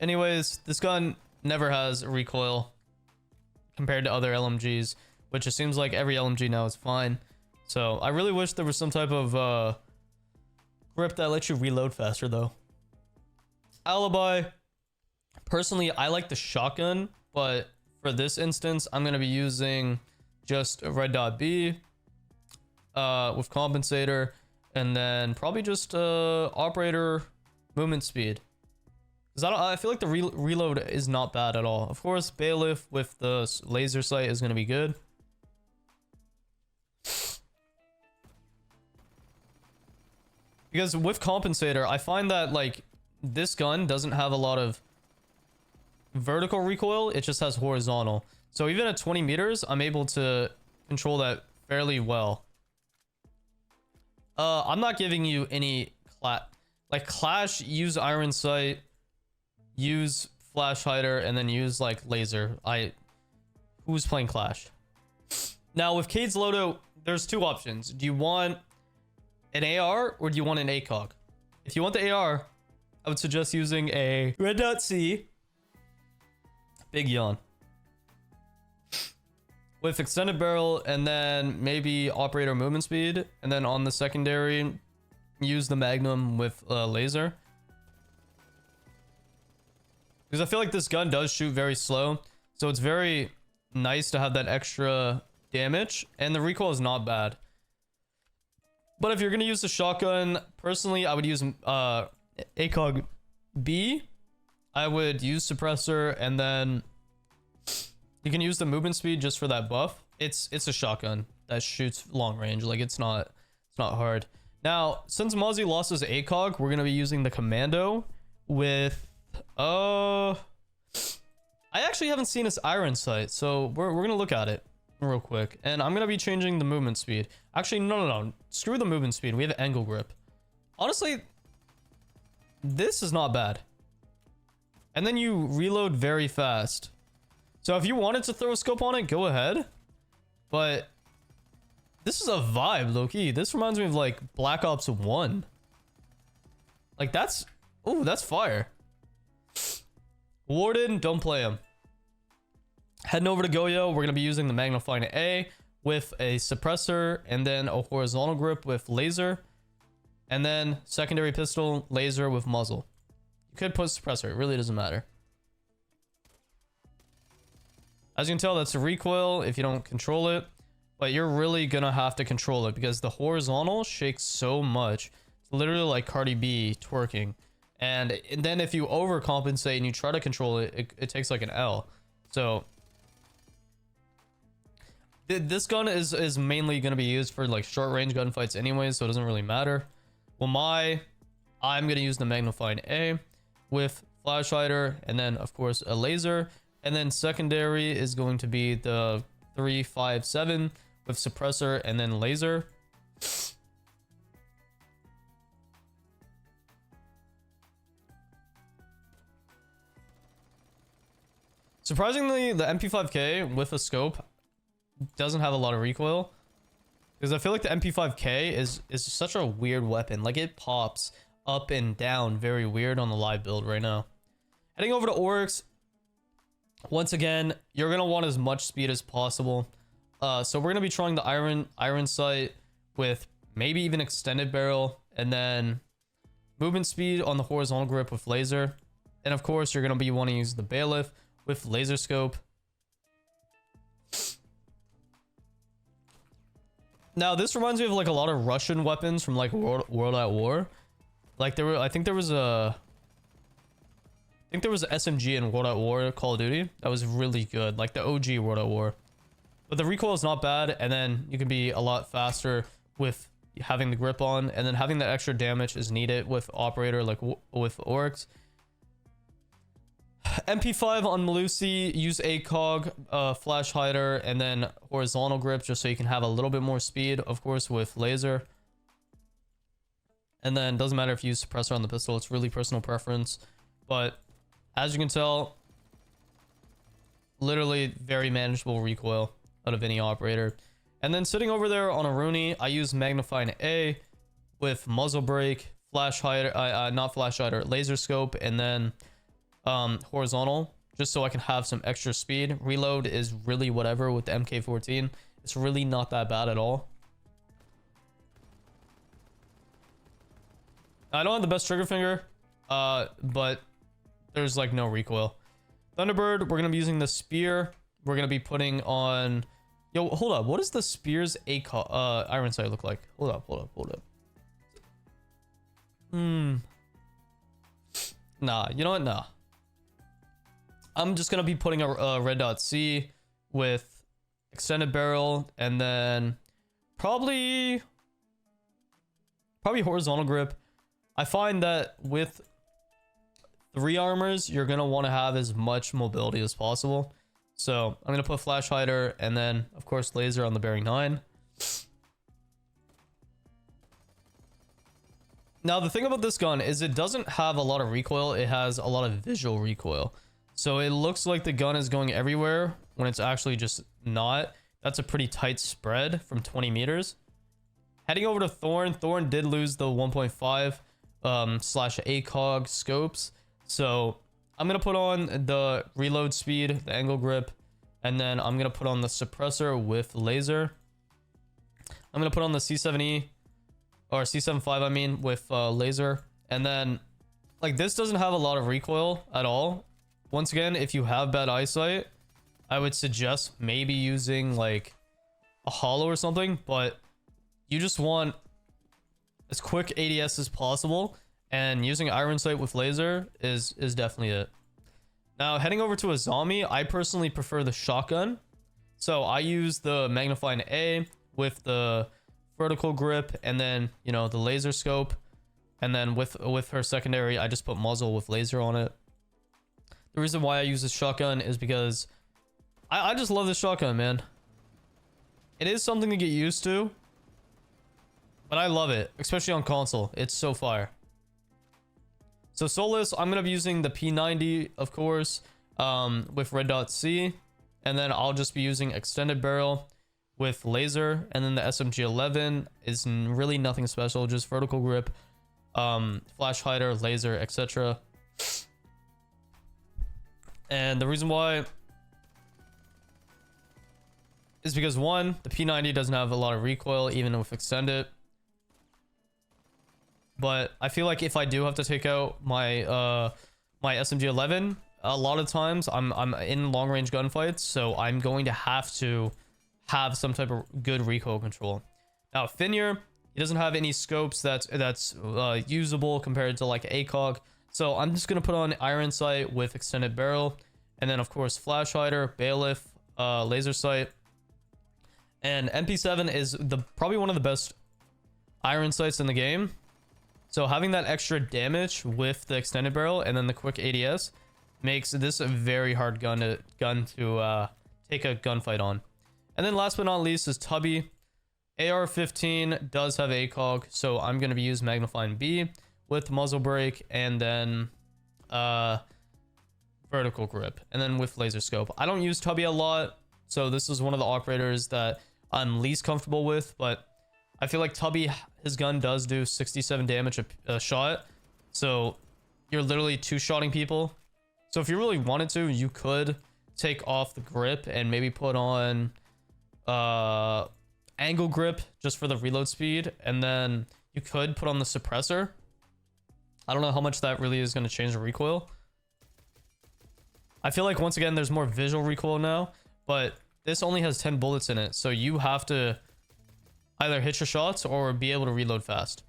Anyways, this gun never has recoil compared to other LMGs, which it seems like every LMG now is fine. So I really wish there was some type of grip that lets you reload faster though. Alibi. Personally, I like the shotgun, but for this instance, I'm going to be using just a red dot B with compensator, and then probably just operator movement speed. Because I feel like the reload is not bad at all. Of course, bailiff with the laser sight is going to be good. Because with compensator, I find that like this gun doesn't have a lot of vertical recoil, it just has horizontal. So even at 20 meters, I'm able to control that fairly well. I'm not giving you any like Clash, use Iron Sight, use Flash Hider, and then use like laser. Who's playing Clash? Now with Cade's loadout, there's two options. Do you want an AR or do you want an ACOG? If you want the AR, I would suggest using a Red Dot C. Big yawn. With extended barrel, and then maybe operator movement speed, and then on the secondary, use the Magnum with laser. Because I feel like this gun does shoot very slow, so it's very nice to have that extra damage, and the recoil is not bad. But if you're gonna use the shotgun, personally, I would use ACOG B. I would use suppressor, and then you can use the movement speed just for that buff. It's a shotgun that shoots long range. Like it's not hard. Now, since Mozzie lost his ACOG, we're gonna be using the commando with I actually haven't seen his Iron Sight, so we're gonna look at it real quick. And I'm gonna be changing the movement speed. Actually, no. Screw the movement speed. We have angle grip. Honestly, this is not bad. And then you reload very fast. So if you wanted to throw a scope on it, go ahead. But this is a vibe, low-key. This reminds me of like Black Ops 1. Like that's fire. Warden, don't play him. Heading over to Goyo, we're gonna be using the magnifying A with a suppressor, and then a horizontal grip with laser, and then secondary pistol, laser with muzzle. You could put suppressor, it really doesn't matter. As you can tell, that's a recoil if you don't control it, but you're really gonna have to control it because the horizontal shakes so much. It's literally like Cardi B twerking. And then if you overcompensate and you try to control it, it takes like an L. So this gun is mainly going to be used for like short range gunfights anyways, so it doesn't really matter. Well, I'm going to use the magnifying A with flash hider, and then of course a laser, and then secondary is going to be the 357 with suppressor and then laser. Surprisingly, the MP5K with a scope doesn't have a lot of recoil, because I feel like the MP5K is such a weird weapon. Like it pops up and down very weird on the live build right now. Heading over to Oryx, once again, you're gonna want as much speed as possible. So we're gonna be trying the iron sight with maybe even extended barrel, and then movement speed on the horizontal grip with laser. And of course, you're gonna be wanting to use the bailiff with laser scope. Now this reminds me of like a lot of Russian weapons from like World at War. Like I think there was a SMG in World at War Call of Duty that was really good, like the OG World at War. But the recoil is not bad, and then you can be a lot faster with having the grip on, and then having that extra damage is needed with operator, like with Oryx. MP5 on Malusi, use ACOG, flash hider, and then horizontal grip just so you can have a little bit more speed, of course, with laser. And then doesn't matter if you use suppressor on the pistol, it's really personal preference. But as you can tell, literally very manageable recoil out of any operator. And then sitting over there on a Rooney, I use magnifying A with muzzle brake, flash hider, not flash hider, laser scope, and then horizontal, just so I can have some extra speed. Reload is really whatever with the MK14. It's really not that bad at all. I don't have the best trigger finger, but there's like no recoil. Thunderbird, we're gonna be using the spear. We're gonna be putting on, yo, hold up, what does the spear's iron sight look like? Hold up. Nah, you know what? Nah. I'm just gonna be putting a red dot C with extended barrel, and then probably horizontal grip. I find that with 3 armors, you're going to want to have as much mobility as possible. So I'm going to put flash hider and then of course laser on the bearing 9. Now the thing about this gun is it doesn't have a lot of recoil, it has a lot of visual recoil. So it looks like the gun is going everywhere when it's actually just not. That's a pretty tight spread from 20 meters. Heading over to Thorn. Thorn did lose the 1.5 slash ACOG scopes. So I'm going to put on the reload speed, the angle grip, and then I'm going to put on the suppressor with laser. I'm going to put on the C7E or C75, I mean, with laser. And then like this doesn't have a lot of recoil at all. Once again, if you have bad eyesight, I would suggest maybe using like a hollow or something, but you just want as quick ADS as possible, and using iron sight with laser is definitely it. Now heading over to a zombie, I personally prefer the shotgun. So I use the magnifying A with the vertical grip and then, you know, the laser scope, and then with her secondary, I just put muzzle with laser on it. The reason why I use this shotgun is because I just love this shotgun, man. It is something to get used to, but I love it, especially on console. It's so fire. So soulless, I'm gonna be using the P90, of course, with red dot C, and then I'll just be using extended barrel with laser, and then the SMG11 is really nothing special, just vertical grip, flash hider, laser, etc. And the reason why is because one, the P90 doesn't have a lot of recoil even with extended. But I feel like if I do have to take out my my SMG11, a lot of times I'm in long range gunfights, so I'm going to have have some type of good recoil control. Now Finir, he doesn't have any scopes that's usable compared to like ACOG, so I'm just gonna put on iron sight with extended barrel, and then of course flash hider, bailiff, laser sight. And MP7 is probably one of the best iron sights in the game. So having that extra damage with the extended barrel and then the quick ADS makes this a very hard gun to take a gunfight on. And then last but not least is Tubby. AR-15 does have ACOG, so I'm going to be using magnifying B with muzzle brake and then vertical grip, and then with laser scope. I don't use Tubby a lot, so this is one of the operators that I'm least comfortable with, but I feel like Tubby, his gun does do 67 damage a shot, so you're literally two-shotting people. So if you really wanted to, you could take off the grip and maybe put on angle grip just for the reload speed, and then you could put on the suppressor. I don't know how much that really is going to change the recoil. I feel like once again there's more visual recoil now, but this only has 10 bullets in it, so you have to either hit your shots or be able to reload fast.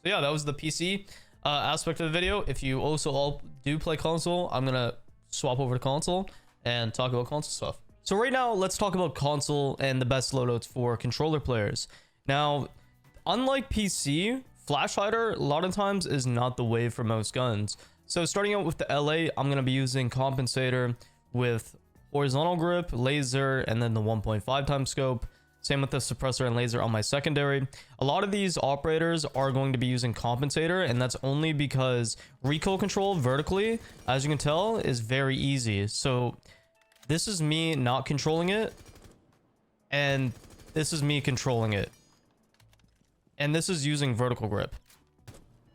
So yeah, that was the PC aspect of the video. If you also all do play console, I'm gonna swap over to console and talk about console stuff. So right now, let's talk about console and the best loadouts for controller players. Now, unlike PC, flash hider a lot of times is not the way for most guns. So starting out with the LA, I'm gonna be using compensator with horizontal grip, laser, and then the 1.5 times scope. Same with the suppressor and laser on my secondary. A lot of these operators are going to be using compensator, and that's only because recoil control vertically, as you can tell, is very easy. So this is me not controlling it, and this is me controlling it. And this is using vertical grip.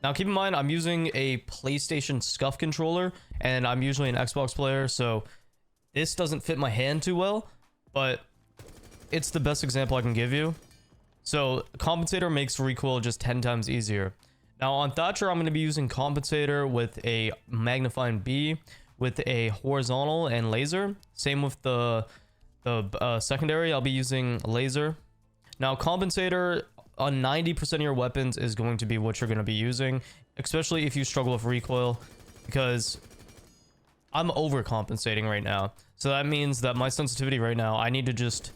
Now keep in mind, I'm using a PlayStation SCUF controller, and I'm usually an Xbox player, so this doesn't fit my hand too well, but it's the best example I can give you. So compensator makes recoil just 10 times easier. Now on Thatcher, I'm going to be using compensator with a magnifying B with a horizontal and laser. Same with the secondary, I'll be using laser. Now compensator on 90% of your weapons is going to be what you're going to be using, especially if you struggle with recoil, because I'm overcompensating right now. So that means that my sensitivity right now, I need to just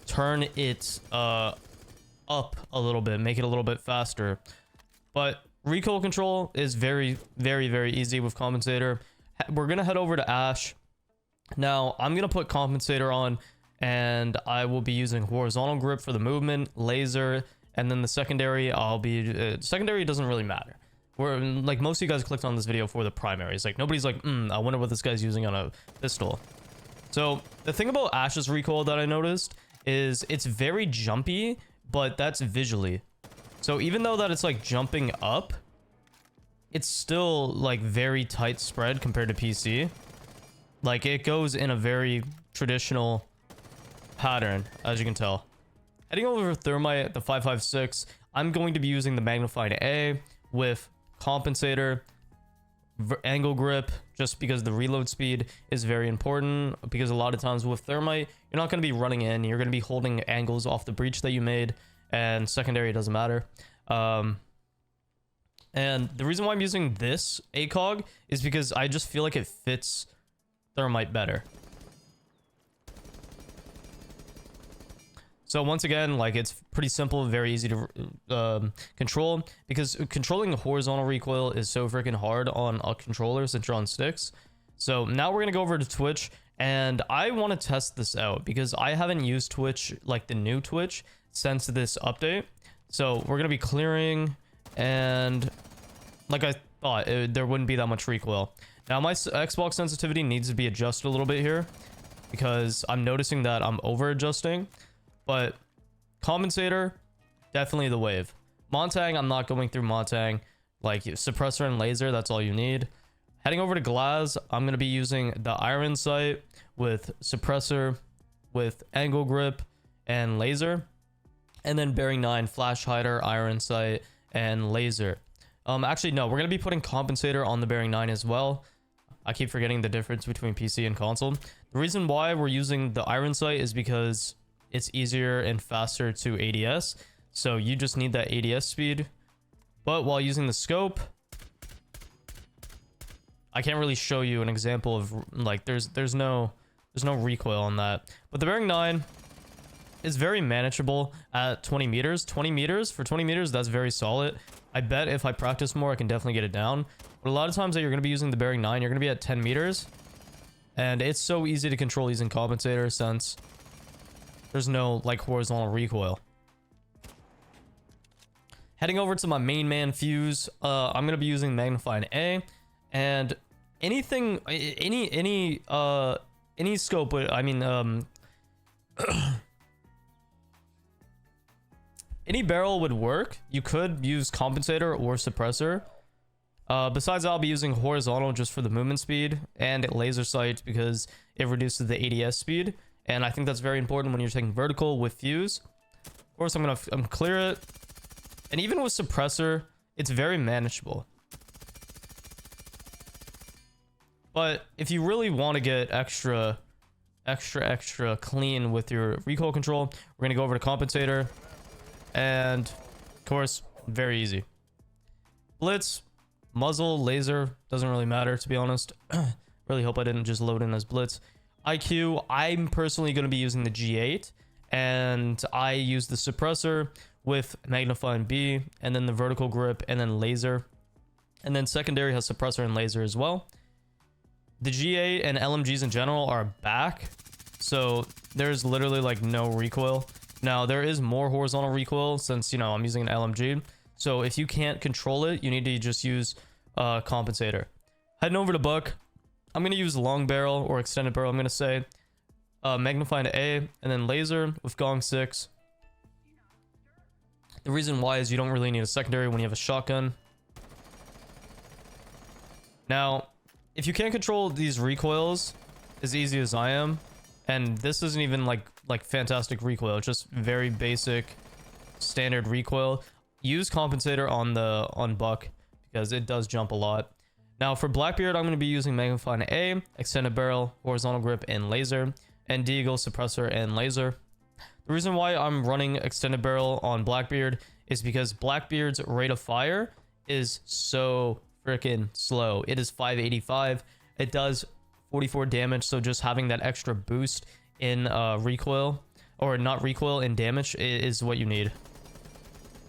turn it up a little bit, make it a little bit faster. But Recoil control is very, very, very easy with compensator. We're gonna head over to Ash. Now I'm gonna put compensator on, and I will be using horizontal grip for the movement, laser, and then the secondary I'll be secondary doesn't really matter. We're like, most of you guys clicked on this video for the primaries. Like, nobody's like, I wonder what this guy's using on a pistol. So the thing about Ash's recoil that I noticed is it's very jumpy, but that's visually. So even though that it's like jumping up, it's still like very tight spread compared to PC. Like, it goes in a very traditional pattern, as you can tell. Heading over to Thermite, the 5.56, I'm going to be using the magnified A with compensator, angle grip, just because the reload speed is very important. Because a lot of times with Thermite, you're not going to be running in, you're going to be holding angles off the breach that you made, and secondary doesn't matter. And the reason why I'm using this ACOG is because I just feel like it fits Thermite better. So once again, like, it's pretty simple, very easy to control, because controlling horizontal recoil is so freaking hard on a controller since you're on sticks. So now we're gonna go over to Twitch, and I want to test this out because I haven't used Twitch, like the new Twitch, since this update. So we're gonna be clearing, and like I thought, there wouldn't be that much recoil. Now my Xbox sensitivity needs to be adjusted a little bit here because I'm noticing that I'm over adjusting. But compensator, definitely the wave. Montang, I'm not going through Montang. Like, suppressor and laser, that's all you need. Heading over to Glass, I'm going to be using the iron sight with suppressor, with angle grip, and laser. And then bearing 9, flash hider, iron sight, and laser. Actually, no, we're going to be putting compensator on the bearing 9 as well. I keep forgetting the difference between PC and console. The reason why we're using the iron sight is because it's easier and faster to ADS, so you just need that ADS speed. But while using the scope, I can't really show you an example of, like, there's no recoil on that. But the bearing 9 is very manageable at 20 meters. 20 meters, for 20 meters, that's very solid. I bet if I practice more, I can definitely get it down. But a lot of times that you're going to be using the bearing 9, you're going to be at 10 meters. And it's so easy to control using compensator since there's no, like, horizontal recoil. Heading over to my main man fuse, I'm gonna be using magnifying A, and anything, any scope. I mean, any barrel would work. You could use compensator or suppressor. Besides that, I'll be using horizontal just for the movement speed, and laser sight because it reduces the ADS speed. And I think that's very important when you're taking vertical with fuse. Of course, I'm gonna clear it. And even with suppressor, it's very manageable. But if you really want to get extra clean with your recoil control, we're gonna go over to compensator. And of course, very easy. Blitz, muzzle, laser, doesn't really matter, to be honest. Really hope I didn't just load in as blitz. IQ, I'm personally going to be using the G8, and I use the suppressor with magnifying B, and then the vertical grip, and then laser. And then secondary has suppressor and laser as well. The G8 and LMGs in general are back, so there's literally like no recoil. Now there is more horizontal recoil since, you know, I'm using an LMG. So if you can't control it, you need to just use compensator. Heading over to Buck, I'm going to use long barrel or extended barrel. I'm going to say magnifying A and then laser with gong 6. The reason why is you don't really need a secondary when you have a shotgun. Now, if you can't control these recoils as easy as I am, and this isn't even like fantastic recoil, it's just very basic standard recoil, use compensator on Buck because it does jump a lot. Now for Blackbeard, I'm going to be using magnifying A, extended barrel, horizontal grip, and laser, and Deagle, suppressor, and laser. The reason why I'm running extended barrel on Blackbeard is because Blackbeard's rate of fire is so freaking slow. It is 585. It does 44 damage, so just having that extra boost in recoil, or not recoil, in damage is what you need.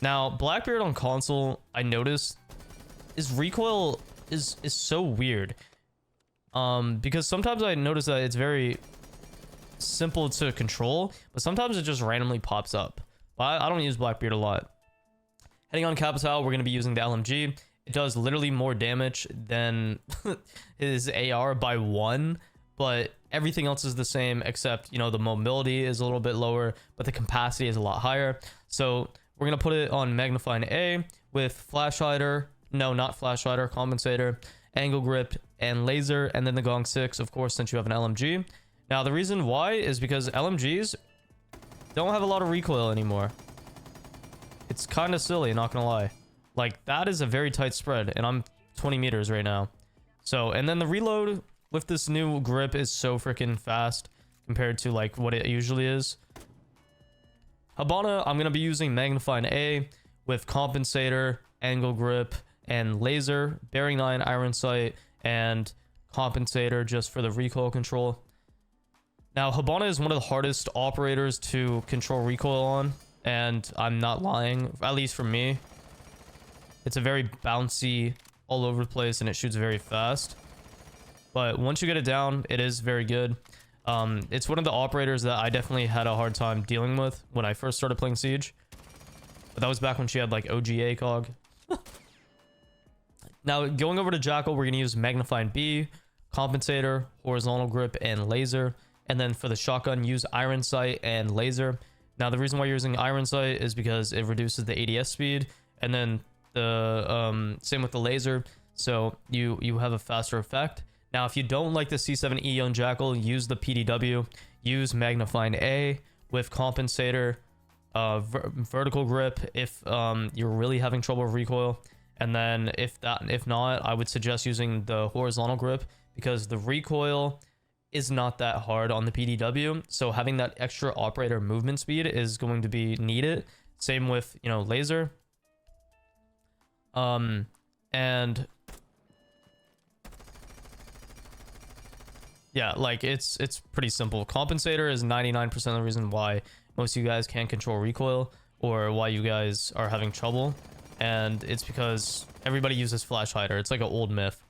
Now, Blackbeard on console, I noticed is recoil is so weird. Because sometimes I notice that it's very simple to control, but sometimes it just randomly pops up. But I don't use Blackbeard a lot. Heading on Capital, we're going to be using the LMG. It does literally more damage than his AR by 1, but everything else is the same except, you know, the mobility is a little bit lower, but the capacity is a lot higher. So we're going to put it on Magnifying A with Flash Hider. No, not Flash Hider, Compensator, Angle Grip, and Laser, and then the Gong 6, of course, since you have an LMG. Now, the reason why is because LMGs don't have a lot of recoil anymore. It's kind of silly, not gonna lie. Like, that is a very tight spread, and I'm 20 meters right now. So, and then the reload with this new grip is so freaking fast compared to, like, what it usually is. Habana, I'm gonna be using Magnifying A with Compensator, Angle Grip, and Laser, Bearing 9, Iron Sight, and Compensator just for the recoil control. Now, Habana is one of the hardest operators to control recoil on, and I'm not lying, at least for me. It's a very bouncy, all over the place, and it shoots very fast. But once you get it down, it is very good. It's one of the operators that I definitely had a hard time dealing with when I first started playing Siege. But that was back when she had, like, OG ACOG. Now, going over to Jackal, we're going to use Magnifying B, Compensator, Horizontal Grip, and Laser. And then for the shotgun, use Iron Sight and Laser. Now, the reason why you're using Iron Sight is because it reduces the ADS speed. And then the same with the Laser. So you have a faster effect. Now, if you don't like the C7E on Jackal, use the PDW. Use Magnifying A with Compensator, Vertical Grip if you're really having trouble with recoil. And then if not, I would suggest using the Horizontal Grip because the recoil is not that hard on the PDW. So having that extra operator movement speed is going to be needed. Same with, you know, Laser. And yeah, like it's pretty simple. Compensator is 99% of the reason why most of you guys can't control recoil or why you guys are having trouble. And it's because everybody uses Flash Hider. It's like an old myth.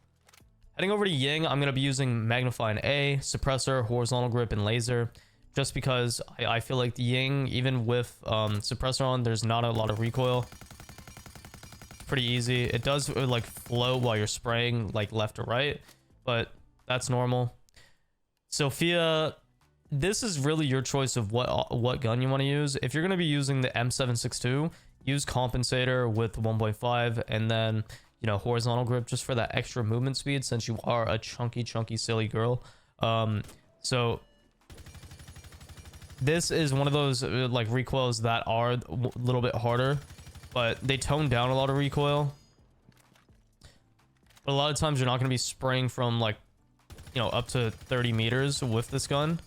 Heading over to Ying, I'm going to be using Magnifying A, Suppressor, Horizontal Grip, and Laser. Just because I feel like the Ying, even with Suppressor on, there's not a lot of recoil. It's pretty easy. It does like float while you're spraying like left or right, but that's normal. Sophia, this is really your choice of what gun you want to use. If you're going to be using the M762, use Compensator with 1.5 and then, you know, Horizontal Grip just for that extra movement speed since you are a chunky, silly girl. So this is one of those like recoils that are a little bit harder, but they tone down a lot of recoil. But a lot of times you're not going to be spraying from like, you know, up to 30 meters with this gun.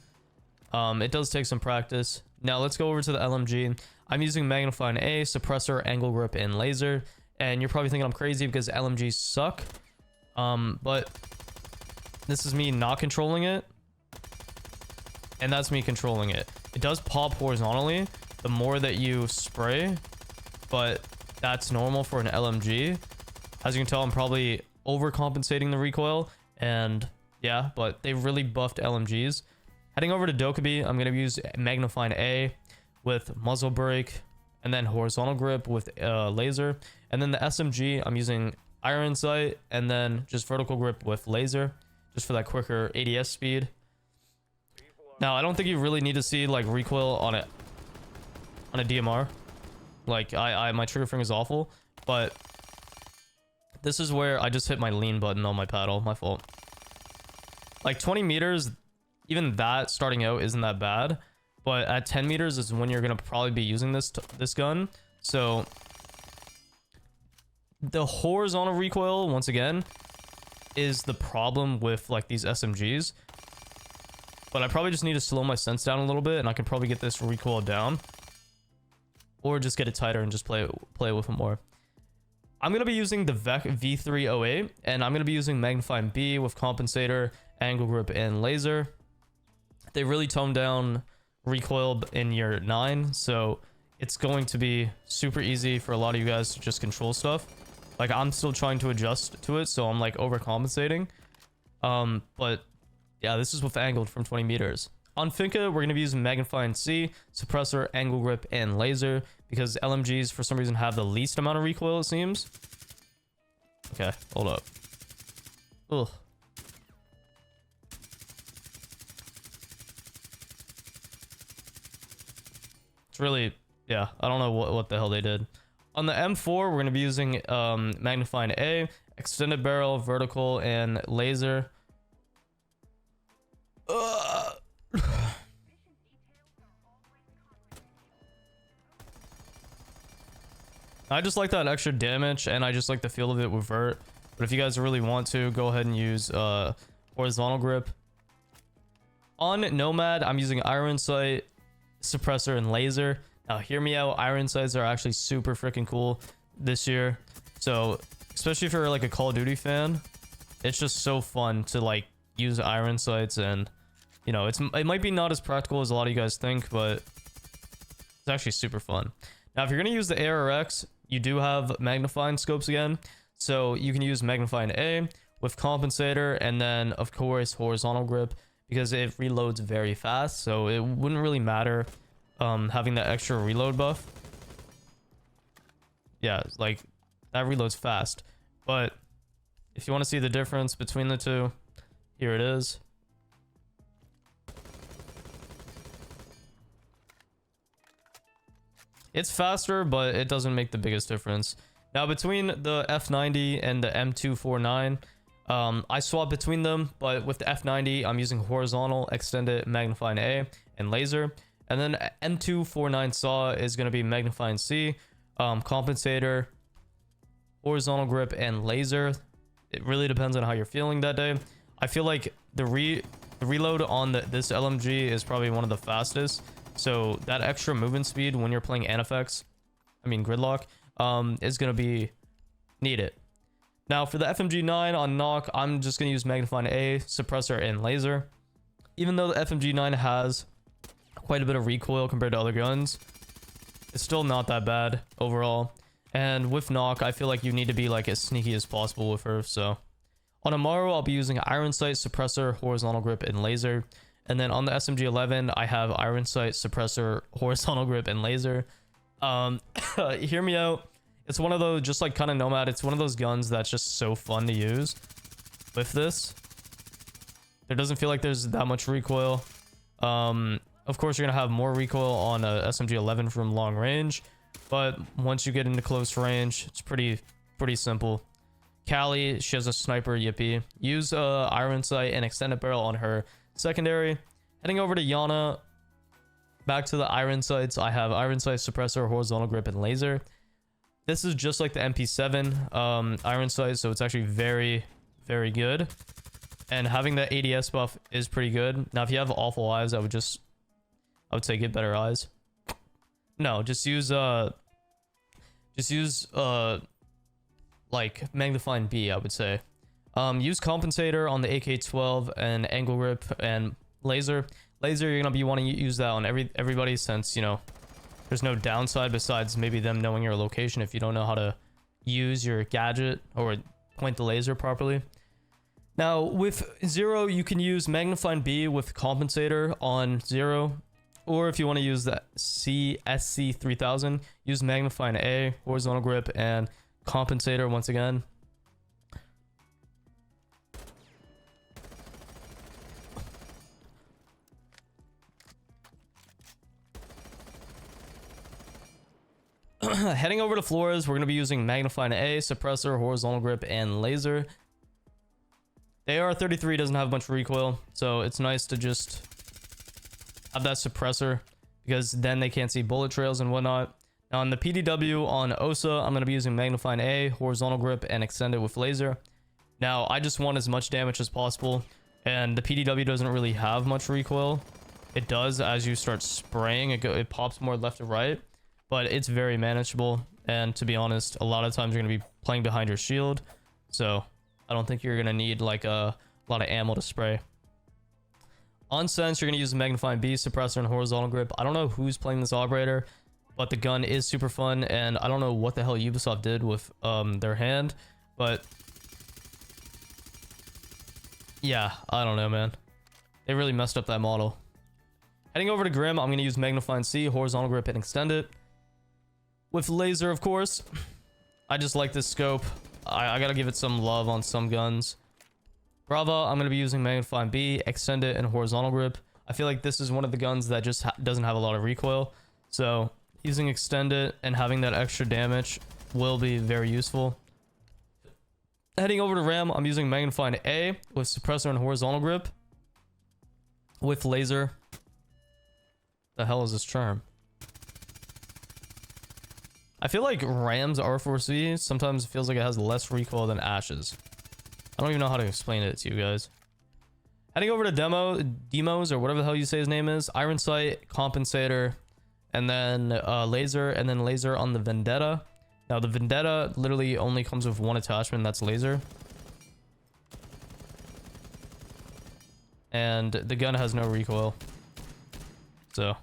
It does take some practice. Now let's go over to the LMG. I'm using Magnifying A, Suppressor, Angle Grip, and Laser. And you're probably thinking I'm crazy because LMGs suck. But this is me not controlling it. And that's me controlling it. It does pop horizontally the more that you spray. But that's normal for an LMG. As you can tell, I'm probably overcompensating the recoil. And yeah, but they really buffed LMGs. Heading over to Dokkaebi, I'm going to use Magnifying A with Muzzle Brake, and then Horizontal Grip with Laser. And then the SMG, I'm using Iron Sight, and then just Vertical Grip with Laser, just for that quicker ADS speed. Now, I don't think you really need to see like recoil on a DMR. Like, my trigger finger is awful, but this is where I just hit my lean button on my paddle. My fault. Like 20 meters, even that starting out isn't that bad. But at 10 meters is when you're going to probably be using this gun. So the horizontal recoil, once again, is the problem with like these SMGs. But I probably just need to slow my sense down a little bit, and I can probably get this recoil down. Or just get it tighter and just play with it more. I'm going to be using the VEC V308, and I'm going to be using Magnifying B with Compensator, Angle Grip, and Laser. They really toned down recoil in year 9, so it's going to be super easy for a lot of you guys to just control stuff. Like, I'm still trying to adjust to it, so I'm like overcompensating. But yeah, this is with angled from 20 meters. On Finca, we're going to be using magnifying C, suppressor, angle grip, and laser, because LMGs for some reason have the least amount of recoil, it seems. Okay, hold up. Ugh. It's really, yeah, I don't know what the hell they did. On the M4, we're going to be using magnifying A, extended barrel, vertical, and laser. I just like that extra damage, and I just like the feel of it with vert. But if you guys really want to, go ahead and use horizontal grip. On Nomad, I'm using iron sight, suppressor, and laser. Now, hear me out. Iron sights are actually super freaking cool this year. So, especially if you're like a Call of Duty fan, it's just so fun to like use iron sights, and you know, it might be not as practical as a lot of you guys think, but it's actually super fun. Now, if you're gonna use the ARX, you do have magnifying scopes again, so you can use magnifying A with compensator, and then of course horizontal grip, because it reloads very fast, so it wouldn't really matter having that extra reload buff. Yeah, like that reloads fast. But if you want to see the difference between the two, here it is. It's faster, but it doesn't make the biggest difference. Now, between the F90 and the M249, I swap between them, but with the F90, I'm using horizontal, extended, magnifying A, and laser. And then M249 saw is going to be magnifying C, compensator, horizontal grip, and laser. It really depends on how you're feeling that day. I feel like the reload on this LMG is probably one of the fastest. So that extra movement speed when you're playing Gridlock, is going to be needed. Now, for the FMG9 on knock, I'm just going to use magnifying A, suppressor, and laser. Even though the FMG9 has quite a bit of recoil compared to other guns, it's still not that bad overall. And with knock, I feel like you need to be like as sneaky as possible with her. So on Amaru, I'll be using iron sight, suppressor, horizontal grip, and laser. And then on the SMG11, I have iron sight, suppressor, horizontal grip, and laser. Hear me out. It's one of those, just like kind of Nomad, it's one of those guns that's just so fun to use with this. There doesn't feel like there's that much recoil. Of course, you're going to have more recoil on a SMG11 from long range. But once you get into close range, it's pretty simple. Callie, she has a sniper, yippee. Use iron sight and extended barrel on her secondary. Heading over to Yana, back to the iron sights. I have iron sight, suppressor, horizontal grip, and laser. This is just like the MP7 iron sight, so it's actually very good. And having the ADS buff is pretty good. Now, if you have awful eyes, I would say get better eyes. No, just use like magnifying B, I would say. Use compensator on the AK-12 and angle grip and laser. Laser, you're gonna be wanting to use that on everybody, since, you know, there's no downside besides maybe them knowing your location if you don't know how to use your gadget or point the laser properly. Now, with Zero, you can use magnifying B with compensator on Zero, or if you want to use the SC3000, use magnifying A, horizontal grip, and compensator once again. Heading over to Flores, we're going to be using magnifying A, suppressor, horizontal grip, and laser. The AR-33 doesn't have much recoil, so it's nice to just have that suppressor, because then they can't see bullet trails and whatnot. Now, on the PDW on OSA, I'm going to be using magnifying A, horizontal grip, and extended with laser. Now, I just want as much damage as possible, and the PDW doesn't really have much recoil. It does as you start spraying. It pops more left to right, but it's very manageable. And to be honest, a lot of times you're going to be playing behind your shield, so I don't think you're going to need like a lot of ammo to spray. On sense, you're going to use magnifying B, suppressor, and horizontal grip. I don't know who's playing this operator. but the gun is super fun, and I don't know what the hell Ubisoft did with their hand, but yeah, I don't know, man. They really messed up that model. Heading over to Grim, I'm going to use Magnifying C, horizontal grip, and extend it. With laser, of course. I just like this scope. I got to give it some love on some guns. Brava, I'm going to be using Magnifying B, extend it, and horizontal grip. I feel like this is one of the guns that just doesn't have a lot of recoil. So using extend it and having that extra damage will be very useful. Heading over to Ram, I'm using Magnifying A with suppressor and horizontal grip. With laser. The hell is this charm? I feel like Ram's R4C sometimes feels like it has less recoil than Ash's. I don't even know how to explain it to you guys. Heading over to Demos, or whatever the hell you say his name is. Iron Sight, Compensator, and then laser, and then laser on the Vendetta. Now the Vendetta literally only comes with one attachment, that's laser. And the gun has no recoil. So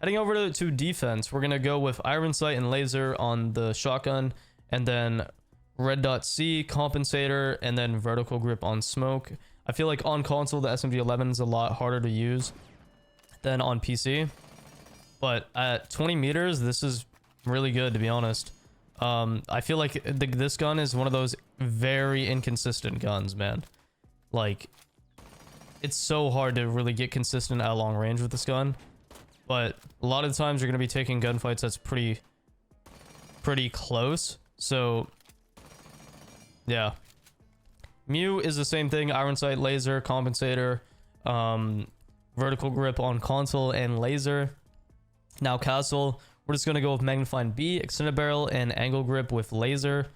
heading over to defense, we're gonna go with Iron Sight and laser on the shotgun, and then red dot C, compensator, and then vertical grip on smoke. I feel like on console the SMG-11 is a lot harder to use than on PC, but at 20 meters this is really good, to be honest. I feel like this gun is one of those very inconsistent guns, man. Like, it's so hard to really get consistent at long range with this gun, but a lot of the times you're going to be taking gunfights that's pretty close. So yeah, Mew is the same thing. Iron Sight, laser, compensator, vertical grip on console, and laser. Now Castle, we're just going to go with Magnifying B, extended barrel, and angle grip with laser.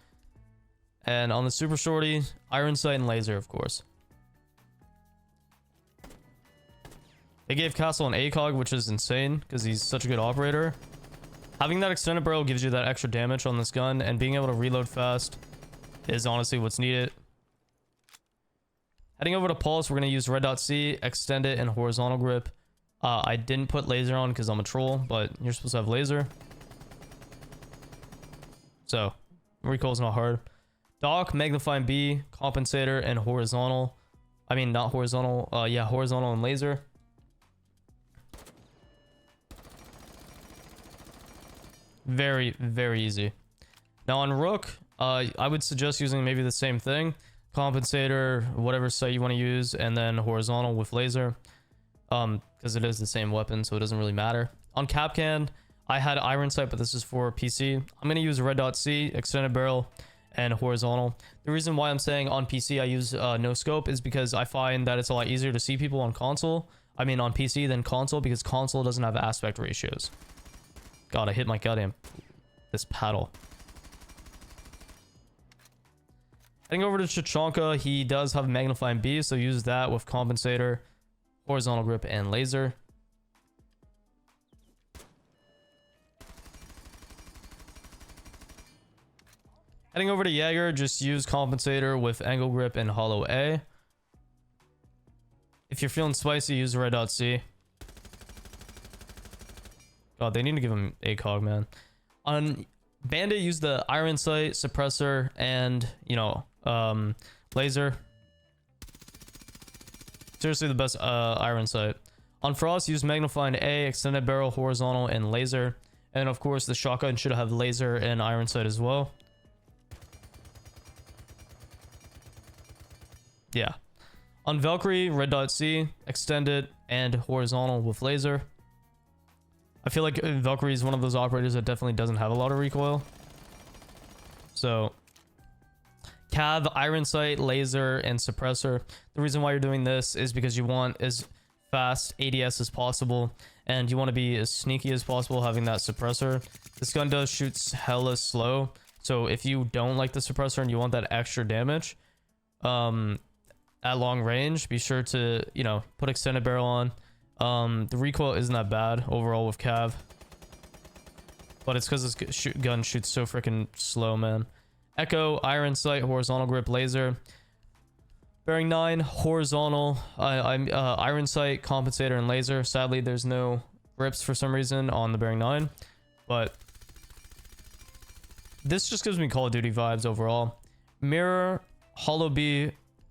And on the Super Shorty, Iron Sight and laser, of course. They gave Castle an ACOG, which is insane because he's such a good operator. Having that extended barrel gives you that extra damage on this gun, and being able to reload fast is honestly what's needed. Heading over to Pulse, we're going to use red dot C, extend it, and horizontal grip. I didn't put laser on because I'm a troll, but you're supposed to have laser. So recoil's not hard. Doc, Magnifying B, compensator, and horizontal. I mean, not horizontal. Yeah, horizontal and laser. Very, very easy. Now on Rook, I would suggest using maybe the same thing. Compensator, whatever sight you want to use, and then horizontal with laser. Because it is the same weapon, so it doesn't really matter. On Capcan, I had Iron Sight, but this is for PC. I'm going to use red dot C, extended barrel, and horizontal. The reason why I'm saying on PC I use no scope is because I find that it's a lot easier to see people on console. I mean on PC than console, because console doesn't have aspect ratios. God, I hit my goddamn this paddle. Heading over to Chichanka, he does have Magnifying B, so use that with compensator, horizontal grip, and laser. Heading over to Jaeger, just use compensator with angle grip and hollow A. If you're feeling spicy, use red dot C. God, they need to give him ACOG, man. On Bandit, use the Iron Sight, suppressor, and, you know, laser. Seriously, the best Iron Sight. On Frost, use Magnifying A, extended barrel, horizontal, and laser. And of course, the shotgun should have laser and Iron Sight as well. Yeah. On Valkyrie, red dot C, extended, and horizontal with laser. I feel like Valkyrie is one of those operators that definitely doesn't have a lot of recoil. So Cav, Iron Sight, laser, and suppressor. The reason why you're doing this is because you want as fast ADS as possible, and you want to be as sneaky as possible having that suppressor. This gun does shoot hella slow, so if you don't like the suppressor and you want that extra damage at long range, be sure to, you know, put extended barrel on. The recoil isn't that bad overall with Cav, but it's because this gun shoots so freaking slow, man. Echo, Iron Sight, horizontal grip, laser. Bearing 9, horizontal, Iron Sight, compensator, and laser. Sadly, there's no grips for some reason on the Bearing 9. but this just gives me Call of Duty vibes overall. Mirror, hollow B,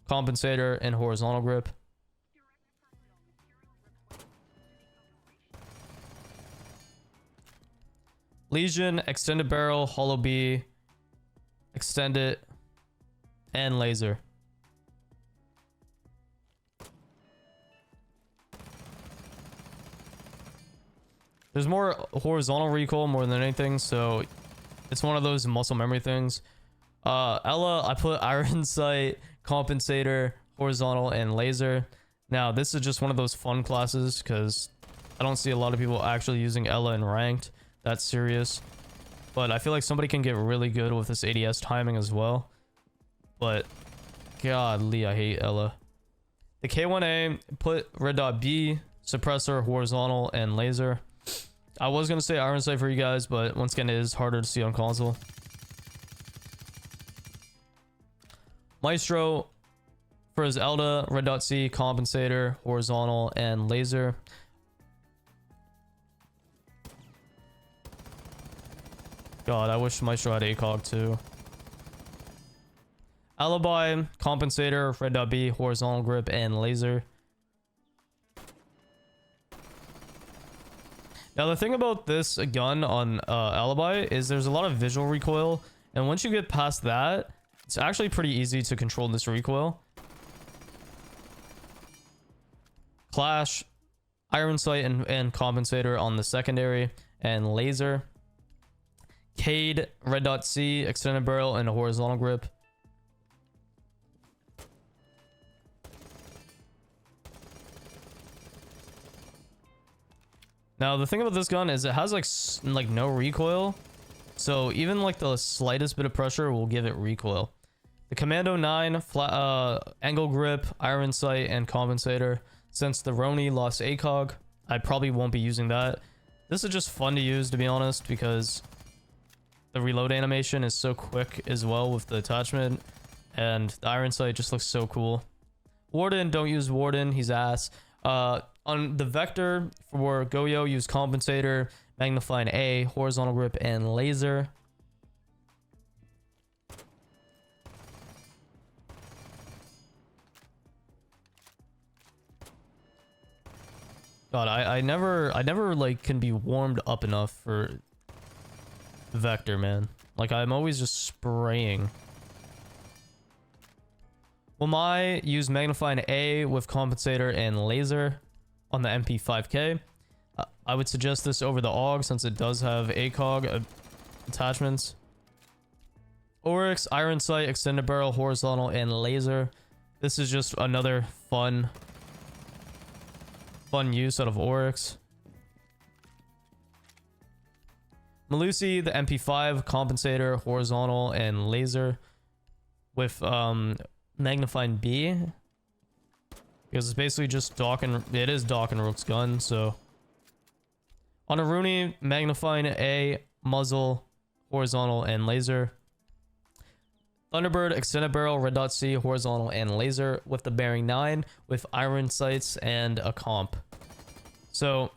compensator, and horizontal grip. Legion, extended barrel, hollow B, extend it, and laser. There's more horizontal recoil more than anything, so it's one of those muscle memory things. Ella, I put iron sight, compensator, horizontal, and laser. Now, this is just one of those fun classes because I don't see a lot of people actually using Ella in ranked. That's serious. But I feel like somebody can get really good with this ADS timing as well. But godly, I hate Ella. The K1A, put red dot B, suppressor, horizontal, and laser. I was going to say iron sight for you guys, but once again, it is harder to see on console. Maestro for his Elda, red dot C, compensator, horizontal, and laser. God, I wish Maestro had ACOG too. Alibi, compensator, red dot B, horizontal grip, and laser. Now, the thing about this gun on Alibi is there's a lot of visual recoil, and once you get past that, it's actually pretty easy to control this recoil. Clash, iron sight, and compensator on the secondary, and laser. Cade, red dot C, extended barrel, and a horizontal grip. Now, the thing about this gun is it has like no recoil. So even like the slightest bit of pressure will give it recoil. The Commando 9, flat, angle grip, iron sight, and compensator. Since the Roni lost ACOG, I probably won't be using that. This is just fun to use, to be honest, because the reload animation is so quick as well with the attachment. And the iron sight just looks so cool. Warden, don't use Warden. He's ass. On the Vector for Goyo, use compensator, magnifying A, horizontal grip, and laser. God, I never like can be warmed up enough for Vector, man. Like, I'm always just spraying. Will I use magnifying A with compensator and laser on the MP5K? I would suggest this over the AUG since it does have ACOG attachments. Oryx, iron sight, extended barrel, horizontal, and laser. This is just another fun use out of Oryx. Malusi, the MP5, compensator, horizontal, and laser with magnifying B, because it's basically just Doc and it is Doc and Rook's gun. So on a Rooney, magnifying A, muzzle, horizontal, and laser. Thunderbird, extended barrel, red dot C, horizontal, and laser with the bearing 9 with iron sights and a comp. So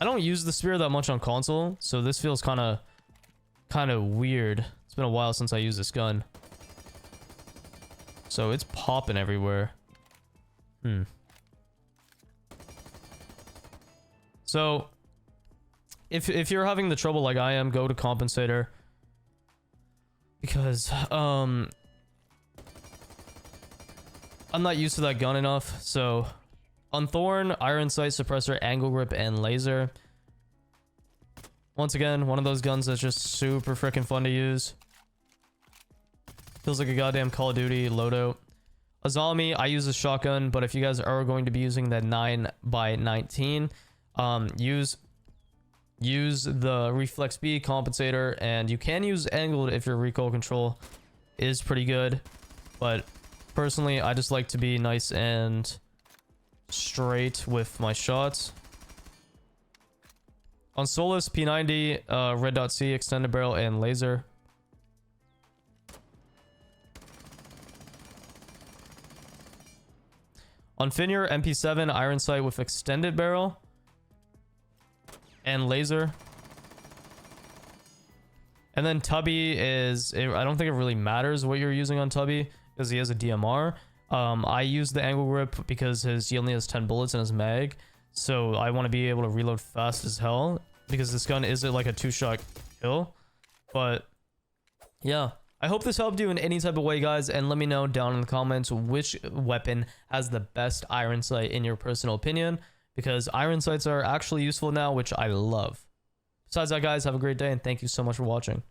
I don't use the spear that much on console, so this feels kind of weird. It's been a while since I used this gun, so it's popping everywhere. So if you're having the trouble like I am, go to compensator, because I'm not used to that gun enough. So on Thorn, iron sight, suppressor, angle grip, and laser. Once again, one of those guns that's just super freaking fun to use. Feels like a goddamn Call of Duty loadout. Azami, I use a shotgun, but if you guys are going to be using that 9x19, use the reflex B compensator, and you can use angled if your recoil control is pretty good. But personally, I just like to be nice and straight with my shots. On Solus, P90, red dot C, extended barrel, and laser. On Finir, MP7, iron sight with extended barrel and laser. And then Tubby is, I don't think it really matters what you're using on Tubby because he has a DMR. I use the angle grip because he only has 10 bullets in his mag. So I want to be able to reload fast as hell because this gun is like a 2-shot kill. But yeah, I hope this helped you in any type of way, guys. And let me know down in the comments which weapon has the best iron sight in your personal opinion, because iron sights are actually useful now, which I love. Besides that, guys, have a great day and thank you so much for watching.